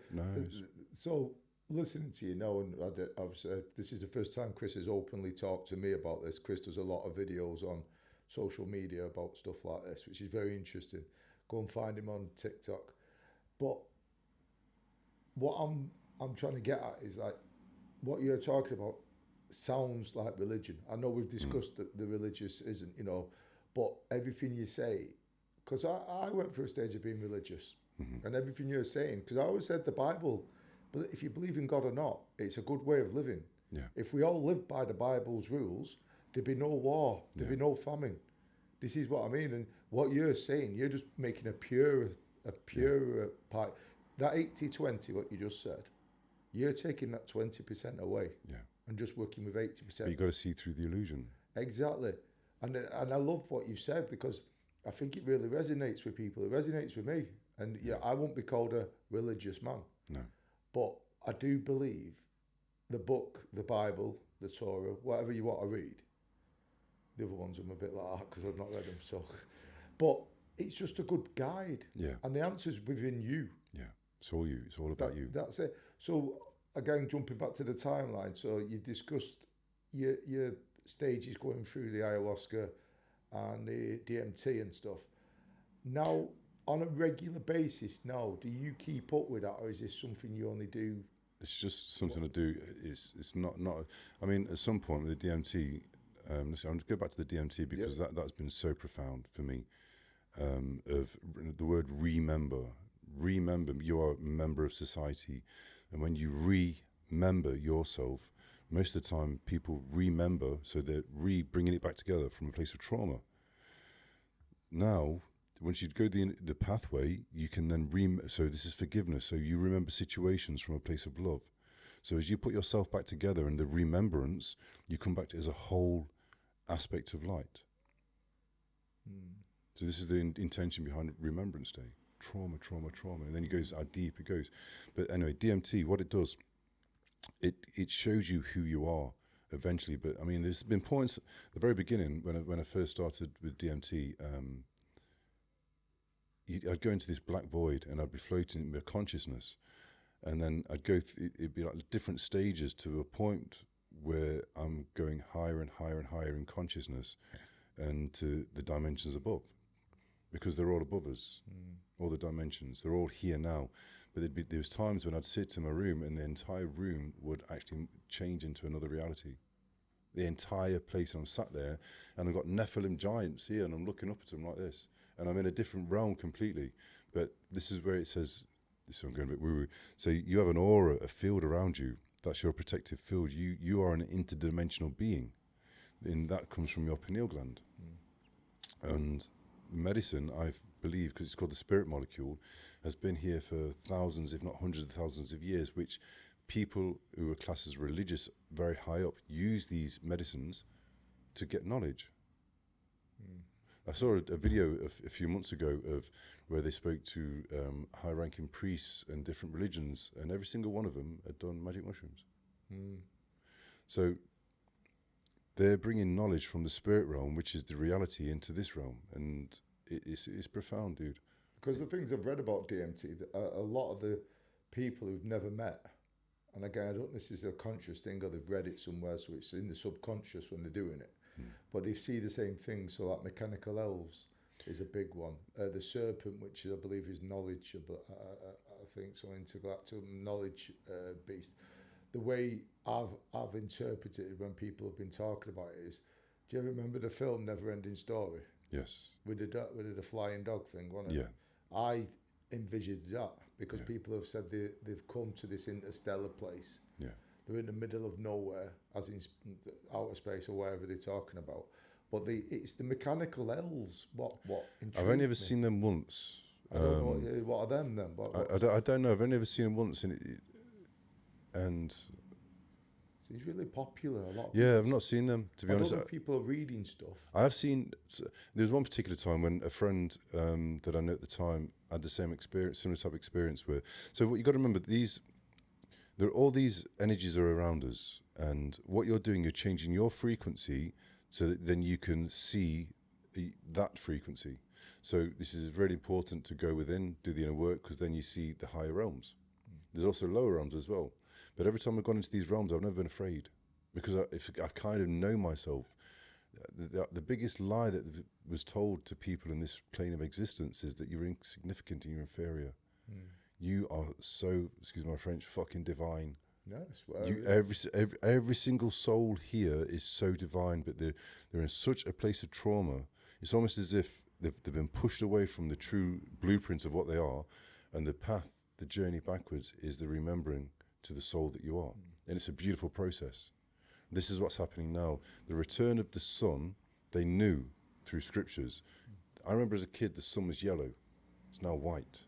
So listening to you now, and I've said this is the first time Chris has openly talked to me about this. Chris does a lot of videos on social media about stuff like this, which is very interesting. Go and find him on TikTok. But what I'm trying to get at is, like, what you're talking about sounds like religion. I know we've discussed that the religious isn't, but everything you say, because I went through a stage of being religious, and everything you're saying, because I always said the Bible, but if you believe in God or not, it's a good way of living. Yeah. If we all lived by the Bible's rules, there'd be no war, there'd be no famine. This is what I mean. And what you're saying, you're just making a purer part. That 80-20, what you just said, you're taking that 20% away and just working with 80%. But you've got to see through the illusion. Exactly. And I love what you've said, because I think it really resonates with people. It resonates with me. And I won't be called a religious man. No. But I do believe the book, the Bible, the Torah, whatever you want to read. The other ones I'm a bit like that because I've not read them. So, but it's just a good guide. Yeah. And the answer's within you. Yeah. It's all you. It's all about you. That's it. So again, jumping back to the timeline, so you discussed your stages going through the ayahuasca and the DMT and stuff. Now, on a regular basis, now, do you keep up with that, or is this something you only do? It's just something to do. It's not. I mean, at some point with the DMT, listen, I'm just go back to the DMT because that's been so profound for me. Of the word remember. Remember, you are a member of society, and when you remember yourself, most of the time people remember, so they're bringing it back together from a place of trauma. Now, once you go the pathway, you can then so this is forgiveness. So you remember situations from a place of love. So as you put yourself back together in the remembrance, you come back to it as a whole aspect of light. So this is the intention behind Remembrance Day. Trauma, trauma, trauma. And then it goes how deep it goes. But anyway, DMT, what it does, it shows you who you are eventually. But I mean, there's been points at the very beginning when I first started with DMT, I'd go into this black void and I'd be floating in my consciousness. And then I'd go it'd be like different stages to a point where I'm going higher and higher and higher in consciousness and to the dimensions above. Because they're all above us, all the dimensions, they're all here now. But there was times when I'd sit in my room and the entire room would actually change into another reality. The entire place, and I'm sat there and I've got Nephilim giants here and I'm looking up at them like this. And I'm in a different realm completely. But this is where it says, this is I'm going a bit woo-woo. So you have an aura, a field around you. That's your protective field. You are an interdimensional being. And that comes from your pineal gland. And medicine, I believe, because it's called the spirit molecule, has been here for thousands, if not hundreds of thousands of years, which people who are classed as religious very high up use these medicines to get knowledge. I saw a video a few months ago of where they spoke to high-ranking priests and different religions, and every single one of them had done magic mushrooms. So they're bringing knowledge from the spirit realm, which is the reality, into this realm, and it's profound, dude. Because the things I've read about DMT, a lot of the people who've never met, and again, I don't know if this is a conscious thing or they've read it somewhere, so it's in the subconscious when they're doing it, but they see the same thing. So like mechanical elves is a big one. The serpent, which I believe is knowledge, but I think so, intergalactic knowledge beast. The way I've interpreted it when people have been talking about it is, do you ever remember the film Never Ending Story? Yes. With the flying dog thing, wasn't it? Yeah. I envisaged that because people have said they've come to this interstellar place. Yeah. They're in the middle of nowhere, as in outer space or wherever they're talking about. But it's the mechanical elves. What? I've only ever seen them once. I don't know what are them then. I don't know. I've only ever seen them once, and seems really popular. A lot. I've not seen them, to be honest. I don't know if people are reading stuff. I have seen. There was one particular time when a friend that I knew at the time had the same experience, similar type of experience. So what you got to remember, there are all these energies are around us, and what you're doing, you're changing your frequency, so that then you can see that frequency. So this is really important to go within, do the inner work, because then you see the higher realms. There's also lower realms as well. But every time I've gone into these realms, I've never been afraid, because I kind of know myself. The biggest lie that was told to people in this plane of existence is that you're insignificant and you're inferior. You are so, excuse my French, fucking divine. Yes, well, every single soul here is so divine, but they're in such a place of trauma. It's almost as if they've been pushed away from the true blueprint of what they are, and the path, the journey backwards, is the remembering to the soul that you are. And it's a beautiful process. This is what's happening now. The return of the sun, they knew through scriptures. I remember as a kid, the sun was yellow. It's now white.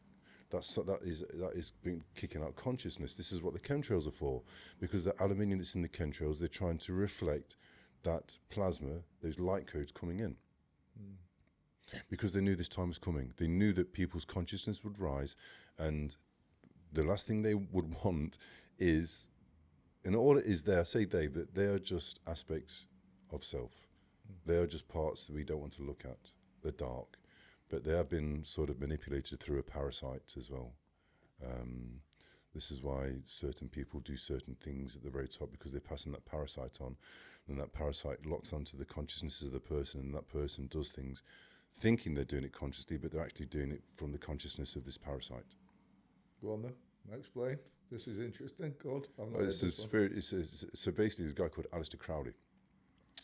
That is been kicking out consciousness. This is what the chemtrails are for, because the aluminium that's in the chemtrails, they're trying to reflect that plasma, those light codes coming in. Because they knew this time was coming. They knew that people's consciousness would rise, and the last thing they would want is, and all it is there, I say they, but they are just aspects of self. They are just parts that we don't want to look at. They're dark. But they have been sort of manipulated through a parasite as well. This is why certain people do certain things at the very top, because they're passing that parasite on, and that parasite locks onto the consciousnesses of the person, and that person does things thinking they're doing it consciously, but they're actually doing it from the consciousness of this parasite. Go on then, explain. This is interesting. Good. It's a spirit. So basically, there's a guy called Aleister Crowley,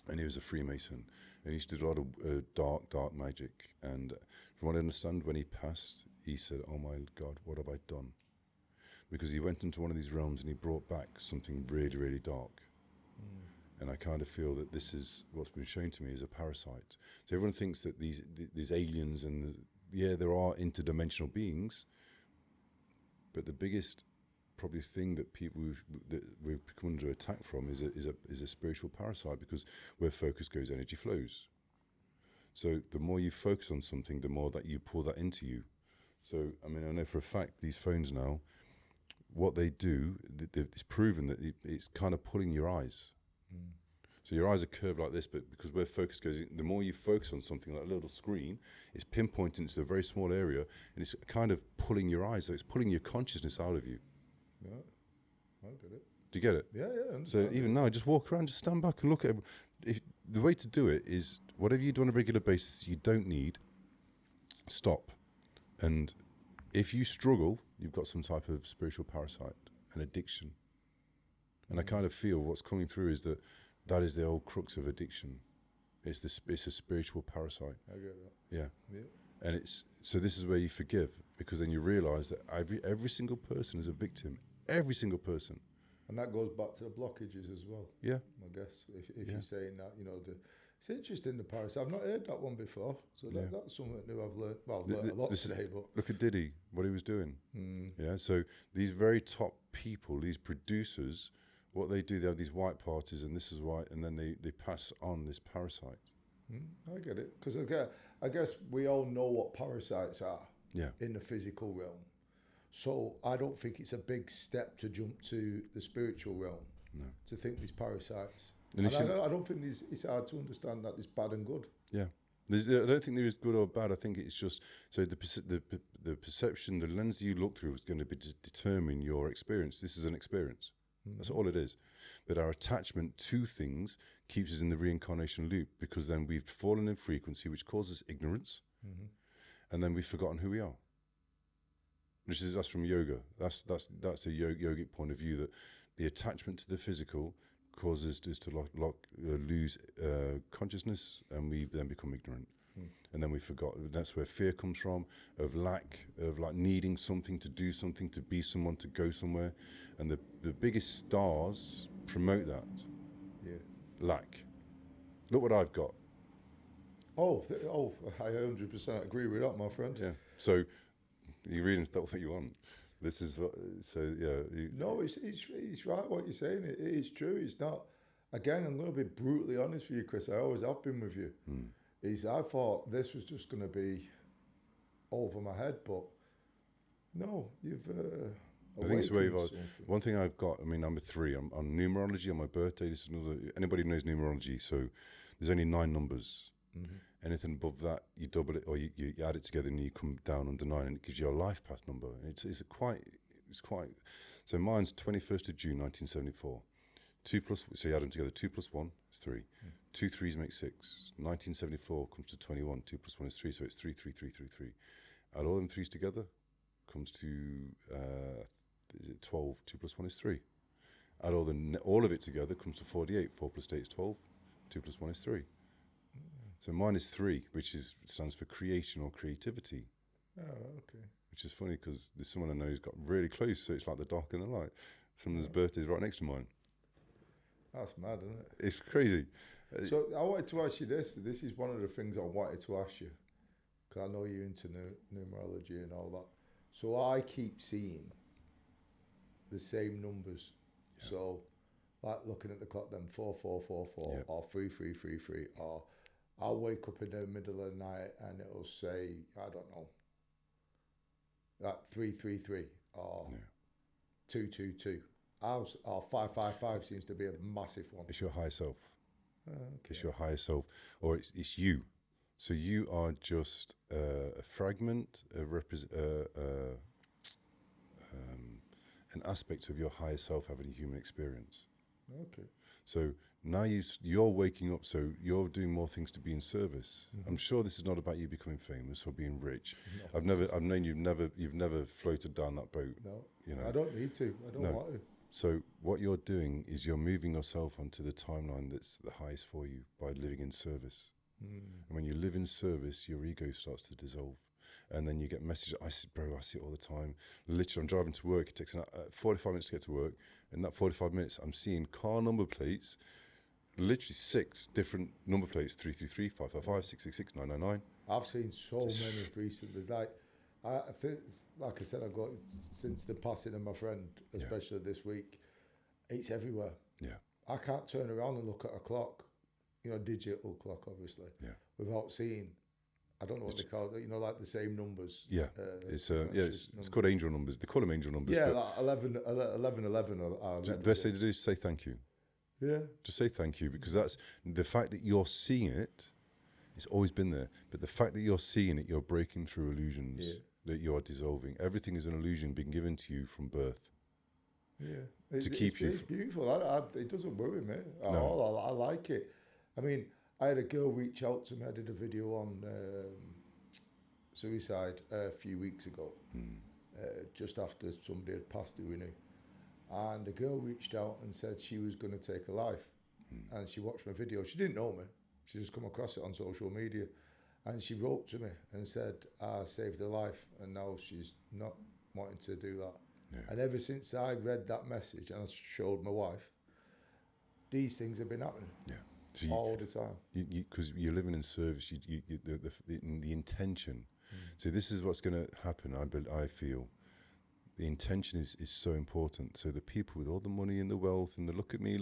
and he was a Freemason, and he used to do a lot of dark magic. And from what I understand, when he passed, he said, "Oh my God, what have I done?" Because he went into one of these realms and he brought back something really, really dark. And I kind of feel that this is what's been shown to me as a parasite. So everyone thinks that these aliens and there are interdimensional beings, but the biggest probably thing that we've come under attack from is a spiritual parasite, because where focus goes, energy flows. So the more you focus on something, the more that you pull that into you. So I mean, I know for a fact these phones now, what they do, it's proven that it's kind of pulling your eyes. So your eyes are curved like this, but because where focus goes, the more you focus on something like a little screen, it's pinpointing into a very small area, and it's kind of pulling your eyes. So it's pulling your consciousness out of you. Yeah, I get it. Do you get it? Yeah. So even now, just walk around, just stand back and look at it. The way to do it is, whatever you do on a regular basis, you don't need, stop. And if you struggle, you've got some type of spiritual parasite, an addiction. And I kind of feel what's coming through is that is the old crux of addiction. It's a spiritual parasite. I get that. Yeah. And so this is where you forgive, because then you realise that every single person is a victim. Every single person. And that goes back to the blockages as well. Yeah. I guess if you're saying that, it's interesting, the parasite. I've not heard that one before, so that's something new I've learned. Well, learned a lot today, but look at Diddy, what he was doing. Yeah. So these very top people, these producers, what they do, they have these white parties, and this is white, and then they pass on this parasite. I get it, because I guess we all know what parasites are. Yeah. In the physical realm. So I don't think it's a big step to jump to the spiritual realm. No. To think these parasites. And I don't think it's hard to understand that it's bad and good. Yeah. I don't think there is good or bad. I think it's just, so the perception, the lens you look through is going to determine your experience. This is an experience. That's all it is. But our attachment to things keeps us in the reincarnation loop, because then we've fallen in frequency, which causes ignorance, and then we've forgotten who we are. That's from yoga. That's a yogic point of view, that the attachment to the physical causes us to lose consciousness, and we then become ignorant. And then we forgot. That's where fear comes from, of lack, of like needing something, to do something, to be someone, to go somewhere. And the biggest stars promote that. Yeah. Lack. Look what I've got. I 100% agree with that, my friend. Yeah. So you reading stuff what you want. This is what, so yeah. No, it's right what you're saying. It is true. It's not. Again, I'm going to be brutally honest with you, Chris. I always have been with you. I thought this was just going to be over my head, but no, you've. I think it's where one thing I've got. I mean, I'm a 3. I'm on numerology on my birthday. This is another. Anybody knows numerology? So there's only 9 numbers. Anything above that, you double it, or you add it together, and you come down under 9, and it gives you a life path number. It's quite. So mine's 21st of June 1974. 2 plus, so you add them together. 2 plus 1 is 3. 2 3s make 6. 1974 comes to 21. 2 plus 1 is 3, so it's 3 3 3 3 3. Add all them 3s together, comes to 12. 2 plus 1 is 3. Add all of it together, comes to 48. 4 plus 8 is 12. 2 plus 1 is 3. So mine is 3, which stands for creation or creativity. Oh, okay. Which is funny, because there's someone I know who's got really close, so it's like the dark and the light. Someone's birthday is right next to mine. That's mad, isn't it? It's crazy. So I wanted to ask you this. This is one of the things I wanted to ask you, because I know you're into numerology and all that. So I keep seeing the same numbers. Yeah. So, like looking at the clock, then 4 4 4 4 or 3 3 3 3, or I'll wake up in the middle of the night and it'll say, I don't know, like 3 3 3 or 2 2 2. Or 5 5 5 seems to be a massive one. It's your higher self. Okay. It's your higher self, or it's you. So you are just a fragment, an aspect of your higher self having a human experience. Okay. So now you're waking up, so you're doing more things to be in service. I'm sure this is not about you becoming famous or being rich. No. I've known you've never floated down that boat. No. You know. I don't need to. I don't want to. So what you're doing is you're moving yourself onto the timeline that's the highest for you by living in service. And when you live in service, your ego starts to dissolve. And then you get messages. I see it all the time. Literally, I'm driving to work. It takes 45 minutes to get to work. In that 45 minutes, I'm seeing car number plates, literally 6 different number plates, 333, 555, 666, 999. I've seen so many recently. I think, like I said, I've got, since the passing of my friend, especially this week, it's everywhere. Yeah. I can't turn around and look at a clock, digital clock, obviously, without seeing, I don't know what they call it, like the same numbers. Yeah, it's called angel numbers. They call them angel numbers. Yeah, like 11. Best thing to do is say thank you. Yeah. Just say thank you, because that's the fact that you're seeing it. It's always been there, but the fact that you're seeing it, you're breaking through illusions that you are dissolving. Everything is an illusion being given to you from birth. Yeah, to keep you. It's beautiful. It doesn't worry me at all. I like it. I mean, I had a girl reach out to me. I did a video on suicide a few weeks ago, just after somebody had passed who we knew. And the girl reached out and said she was going to take her life. And she watched my video. She didn't know me. She just come across it on social media. And she wrote to me and said, I saved her life. And now she's not wanting to do that. Yeah. And ever since I read that message and I showed my wife, these things have been happening. Yeah. So all the time. Because you're living in service, the intention. So this is what's going to happen, I feel. The intention is so important. So the people with all the money and the wealth and the look at me,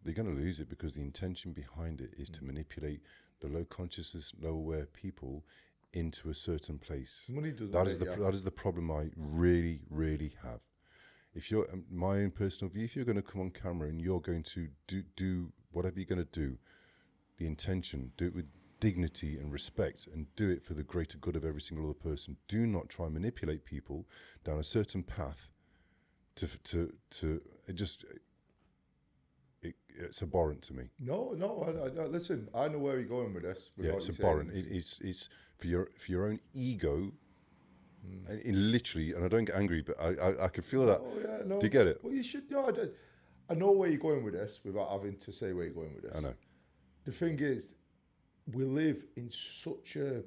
they're going to lose it, because the intention behind it is to manipulate the low consciousness, low aware people into a certain place. Money doesn't. That is the problem I really, really have. If you're my own personal view, if you're going to come on camera and you're going to do whatever you're going to do, the intention, do it with dignity and respect, and do it for the greater good of every single other person. Do not try and manipulate people down a certain path it's abhorrent to me. No, I listen, I know where you're going with this. Yeah, it's abhorrent. It's for your own ego. And literally, and I don't get angry, but I can feel that. Oh, yeah, no. Do you get it? Well, you should know. I know where you're going with this without having to say where you're going with this. I know. The thing is, we live in such a...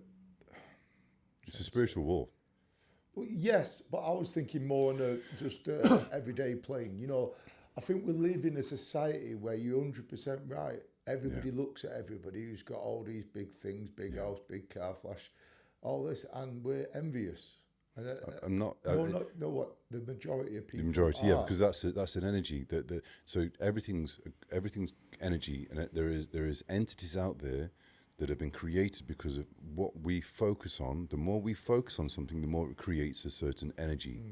It's a spiritual war. Well, yes, but I was thinking more on a just everyday playing. I think we live in a society where you're 100% right. Everybody looks at everybody who's got all these big things, big house, big car, flash, all this, and we're envious. And I'm not. No, what the majority of people. The majority, are. Because that's an energy. So everything's energy, and there is entities out there that have been created because of what we focus on. The more we focus on something, the more it creates a certain energy.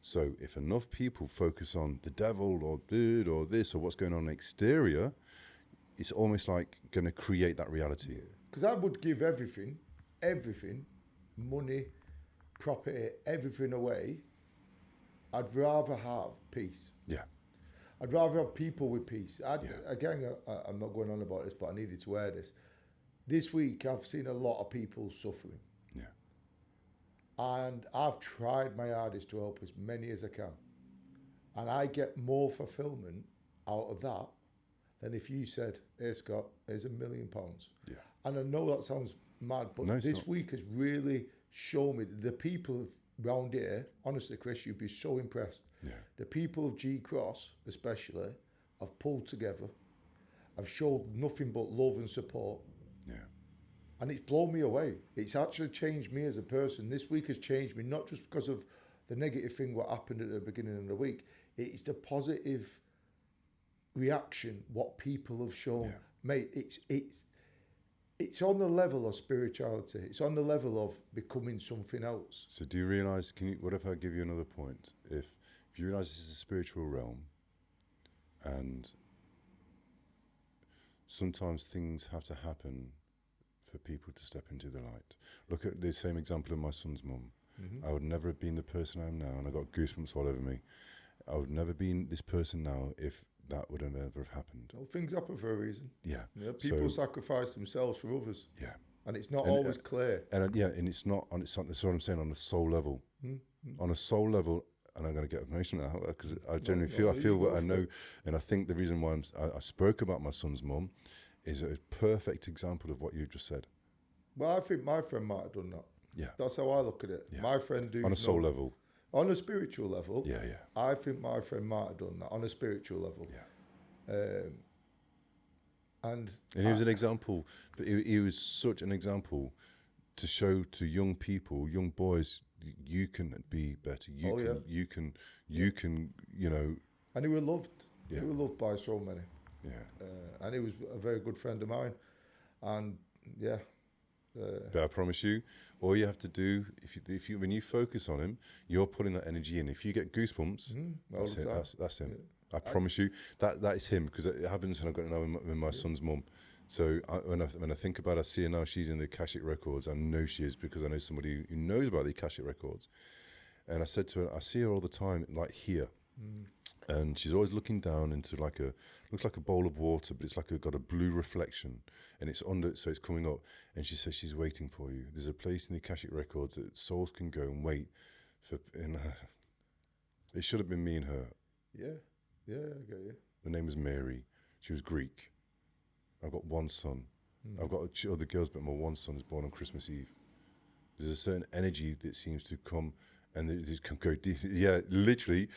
So if enough people focus on the devil or dude or this or what's going on in the exterior, it's almost like going to create that reality. Because I would give everything, money, property, everything away. I'd rather have peace. Yeah. I'd rather have people with peace. Again, I'm not going on about this, but I needed to wear this. This week, I've seen a lot of people suffering. Yeah. And I've tried my hardest to help as many as I can. And I get more fulfillment out of that than if you said, hey, Scott, here's £1 million. Yeah. And I know that sounds mad, but this week has really shown me the people around here, honestly, Chris, you'd be so impressed. Yeah. The people of G Cross, especially, have pulled together, have showed nothing but love and support. Yeah. And it's blown me away. It's actually changed me as a person. This week has changed me, not just because of the negative thing what happened at the beginning of the week. It's the positive reaction, what people have shown. Yeah. Mate, it's on the level of spirituality. It's on the level of becoming something else. So do you realise, what if I give you another point? If you realise this is a spiritual realm, and sometimes things have to happen for people to step into the light. Look at the same example of my son's mum. I would never have been the person I am now, and I got goosebumps all over me. I would never been this person now if that would have never have happened. Well, things happen for a reason. Yeah. People sacrifice themselves for others. Yeah. And it's not always clear. And and it's not, that's what I'm saying, on a soul level. On a soul level, and I'm going to get emotional now because I genuinely feel what I know. And I think the reason why I spoke about my son's mum is a perfect example of what you just said. Well, I think my friend might have done that. Yeah. That's how I look at it. Yeah. My friend on a soul level. On a spiritual level. Yeah. I think my friend might have done that on a spiritual level. Yeah. And he was an example. He was such an example to show to young people, young boys, you can be better. You can, you know. And he was loved. Yeah. He was loved by so many. Yeah. And he was a very good friend of mine. And yeah. But I promise you, all you have to do, if you when you focus on him, you're putting that energy in. If you get goosebumps, that's him. Yeah. I promise you that is him, because it happens when I got to know with my son's mum. So when I think about her, I see her now, she's in the Akashic Records. I know she is because I know somebody who knows about the Akashic Records. And I said to her, I see her all the time, like here. And she's always looking down into looks like a bowl of water, but it's got a blue reflection, and it's under, so it's coming up. And she says she's waiting for you. There's a place in the Akashic Records that souls can go and wait for. It should have been me and her. Yeah, I get you. Her name was Mary. She was Greek. I've got one son. I've got other girls, but my one son is born on Christmas Eve. There's a certain energy that seems to come, and it can go deep. Yeah, literally.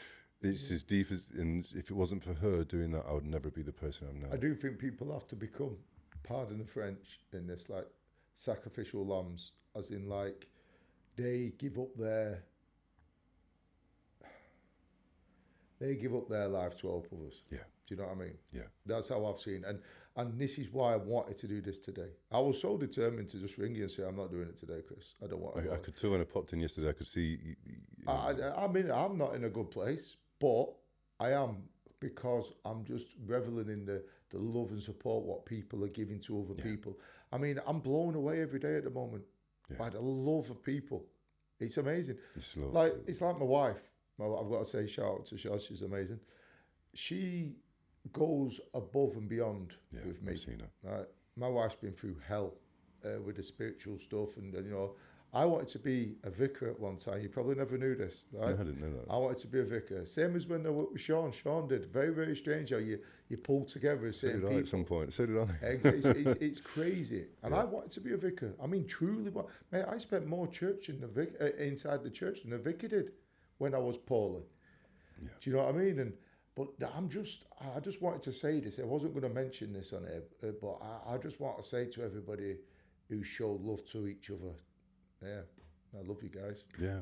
It's as deep as, and if it wasn't for her doing that, I would never be the person I'm now. I do think people have to become, pardon the French, in this, like, sacrificial lambs, as in, like, they give up their life to help others. Yeah. Do you know what I mean? Yeah. That's how I've seen. And this is why I wanted to do this today. I was so determined to just ring you and say, I'm not doing it today, Chris. I don't want to. I could tell when I popped in yesterday, I could see. I mean, I'm not in a good place, but I am, because I'm just reveling in the love and support what people are giving to other people. I mean, I'm blown away every day at the moment by the love of people. It's amazing. It's like my wife. I've got to say, shout out to Shaz. She's amazing. She goes above and beyond with me. I've seen her. My wife's been through hell with the spiritual stuff, and you know, I wanted to be a vicar at one time. You probably never knew this, right? No, I didn't know that. I wanted to be a vicar. Same as when I worked with Sean. Sean did. Very, very strange how you pull together the same people. So did I at some point. So did I. It's crazy. And I wanted to be a vicar. I mean, truly, mate, I spent more church inside the church than the vicar did when I was poorly. Yeah. Do you know what I mean? But I just wanted to say this. I wasn't going to mention this on air, but I just want to say to everybody who showed love to each other, I love you guys. Yeah,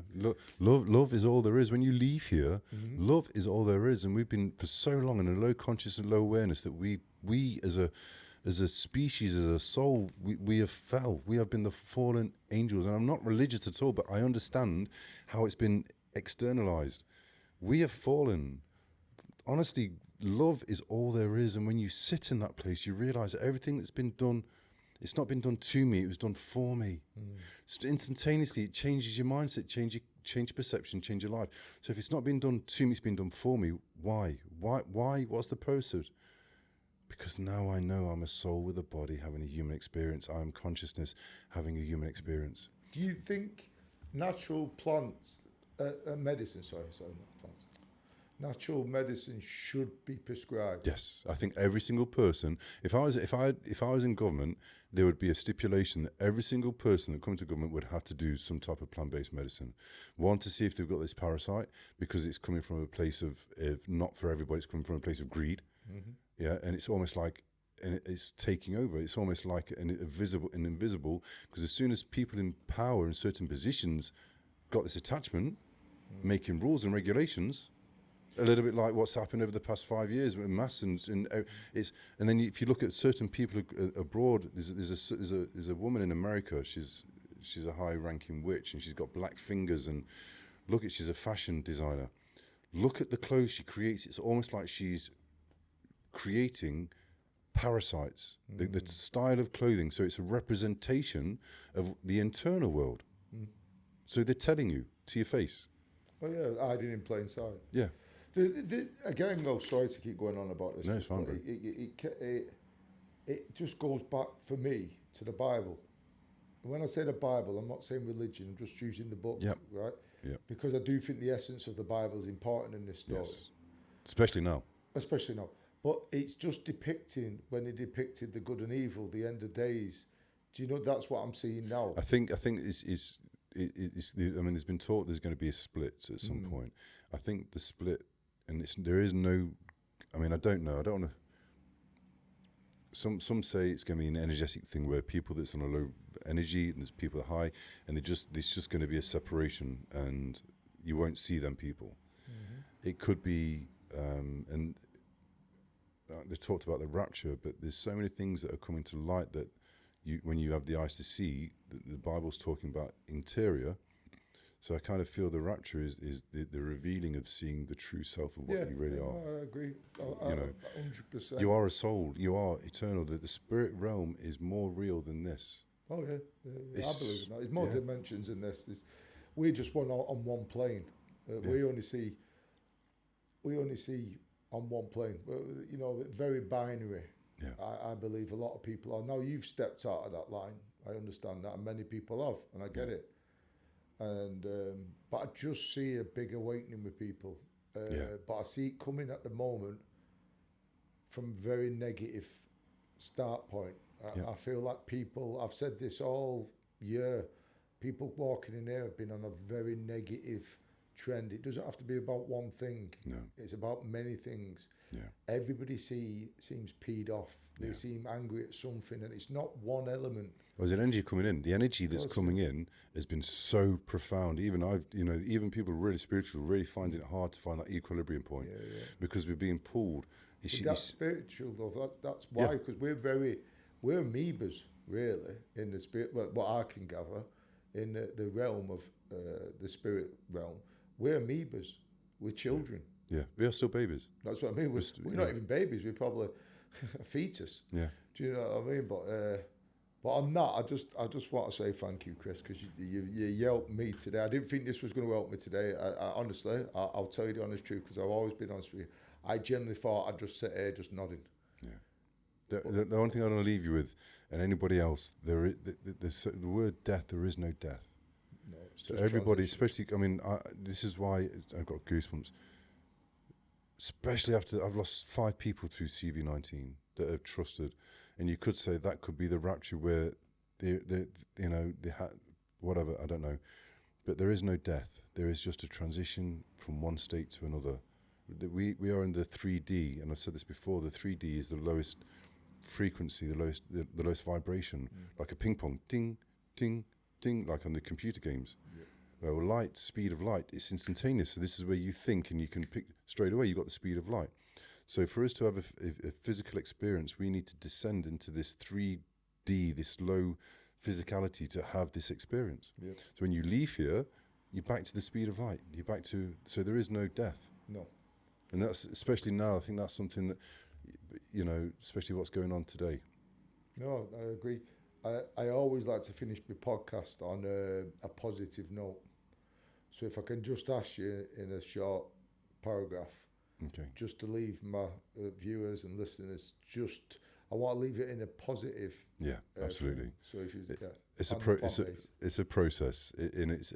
love is all there is. When you leave here, love is all there is. And we've been for so long in a low conscious and low awareness that we as a species, as a soul, we have fell. We have been the fallen angels. And I'm not religious at all, but I understand how it's been externalized. We have fallen. Honestly, love is all there is. And when you sit in that place, you realize that everything that's been done, it's not been done to me, it was done for me. So instantaneously, it changes your mindset, change perception, change your life. So if it's not been done to me, it's been done for me. Why? What's the process? Because now I know I'm a soul with a body having a human experience. I am consciousness having a human experience. Do you think natural plants, medicine, not plants, natural medicine should be prescribed? Yes, I think every single person. If I was in government, there would be a stipulation that every single person that comes to government would have to do some type of plant-based medicine. One, to see if they've got this parasite, because it's coming from a place of not for everybody. It's coming from a place of greed. Yeah, and it's almost like, and it's taking over. It's almost like an invisible. Because as soon as people in power in certain positions got this attachment, making rules and regulations. A little bit like what's happened over the past 5 years with mass and then if you look at certain people abroad, there's a woman in America. She's a high-ranking witch, and she's got black fingers. And she's a fashion designer. Look at the clothes she creates. It's almost like she's creating parasites. The style of clothing. So it's a representation of the internal world. So they're telling you to your face. Oh yeah, hiding in plain sight. Yeah. Again, though, sorry to keep going on about this. No, it's fine, bro. It just goes back for me to the Bible. And when I say the Bible, I'm not saying religion. I'm just using the book, Yep. right? Yeah. Because I do think the essence of the Bible is important in this story, Yes. Especially now. especially now. But it's just depicting when they depicted the good and evil, the end of days. Do you know that's what I'm seeing now? I think it's I mean, there's been talk there's going to be a split at some point. I think the split, and there is no. I mean, I don't know. I don't want to. Some say it's going to be an energetic thing where people that's on a low energy and there's people that are high, and it's just going to be a separation, and you won't see them people. It could be, and they talked about the rapture, but there's so many things that are coming to light that when you have the eyes to see, the Bible's talking about interior. So I kind of feel the rapture is the revealing of seeing the true self of what you really are. I agree. You know, 100%. you are a soul. You are eternal. The spirit realm is more real than this. Oh yeah, I believe in that. There's more dimensions in this. We just want on one plane. We only see on one plane. You know, very binary. Yeah. I believe a lot of people are. Now you've stepped out of that line. I understand that, and many people have, and I get it. And but I just see a big awakening with people. But I see it coming at the moment from very negative start point. I feel like people, I've said this all year, people walking in here have been on a very negative trend. It doesn't have to be about one thing. No. It's about many things. Yeah. Everybody seems peed off. They seem angry at something, and it's not one element. There's an energy coming in. The energy that's coming in has been so profound. Even people really spiritual really find it hard to find that equilibrium point because we're being pulled. That's spiritual, though. That's why, because we're amoebas, really, in the spirit. Well, what I can gather, in the realm of the spirit realm, we're amoebas. We're children. Yeah, we are still babies. That's what I mean. We're not even babies. We're probably a fetus. Yeah. Do you know what I mean? But on that, I just want to say thank you, Chris, because you helped me today. I didn't think this was going to help me today. I honestly, I'll tell you the honest truth, because I've always been honest with you. I generally thought I'd just sit here just nodding. Yeah. The one thing I want to leave you with, and anybody else, the word death, there is no death. No, it's So just everybody, transition. especially, I mean, this is why I've got goosebumps. Especially after I've lost 5 people through CV19 that have trusted, and you could say that could be the rapture where whatever, I don't know, but there is no death. There is just a transition from one state to another. We are in the 3D, and I've said this before. The 3D is the lowest frequency, the lowest vibration, like a ping pong, ding, ding, ding, like on the computer games. Well, light, speed of light, it's instantaneous. So this is where you think, and you can pick straight away. You've got the speed of light. So for us to have a physical experience, we need to descend into this 3D, this low physicality, to have this experience. Yep. So when you leave here, you're back to the speed of light. You're back to, so there is no death. No. And that's, especially now, I think that's something that, especially what's going on today. No, I agree. I always like to finish my podcast on a positive note. So if I can just ask you in a short paragraph, just to leave my viewers and listeners, I want to leave it in a positive. Yeah, absolutely. So if you it's a process, and it's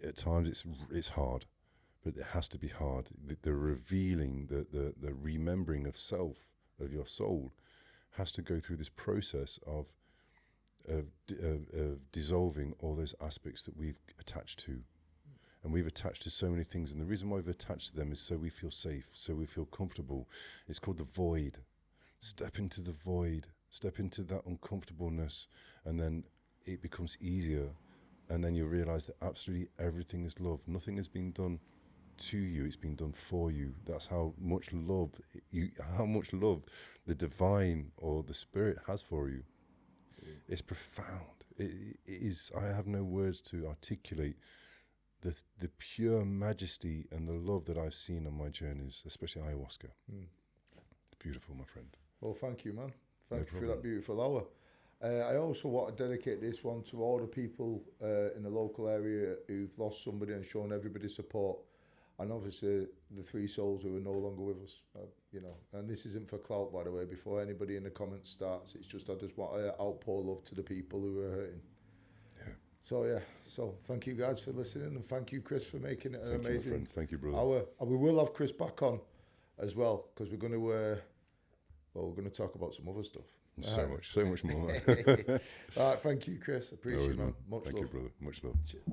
at times it's hard, but it has to be hard. The revealing, the remembering of self, of your soul, has to go through this process of dissolving all those aspects that we've attached to. And we've attached to so many things. And the reason why we've attached to them is so we feel safe, so we feel comfortable. It's called the void. Step into the void. Step into that uncomfortableness. And then it becomes easier. And then you realize that absolutely everything is love. Nothing has been done to you. It's been done for you. That's how much love the divine or the spirit has for you. It's profound. It is. I have no words to articulate the pure majesty and the love that I've seen on my journeys, especially ayahuasca. Beautiful, my friend. Well, thank you, man. Thank you problem. for that beautiful hour. I also want to dedicate this one to all the people in the local area who've lost somebody and shown everybody support. And obviously the 3 souls who are no longer with us, you know. And this isn't for clout, by the way, before anybody in the comments starts. It's just I just want to outpour love to the people who are hurting. Yeah. So thank you guys for listening, and thank you, Chris, for making it an amazing friend. Thank you, brother. hour. And we will have Chris back on as well, because we're going to we're going to talk about some other stuff. So much more. All right, thank you, Chris. Appreciate it, man. Much love. Thank you, brother. Much love. Cheers.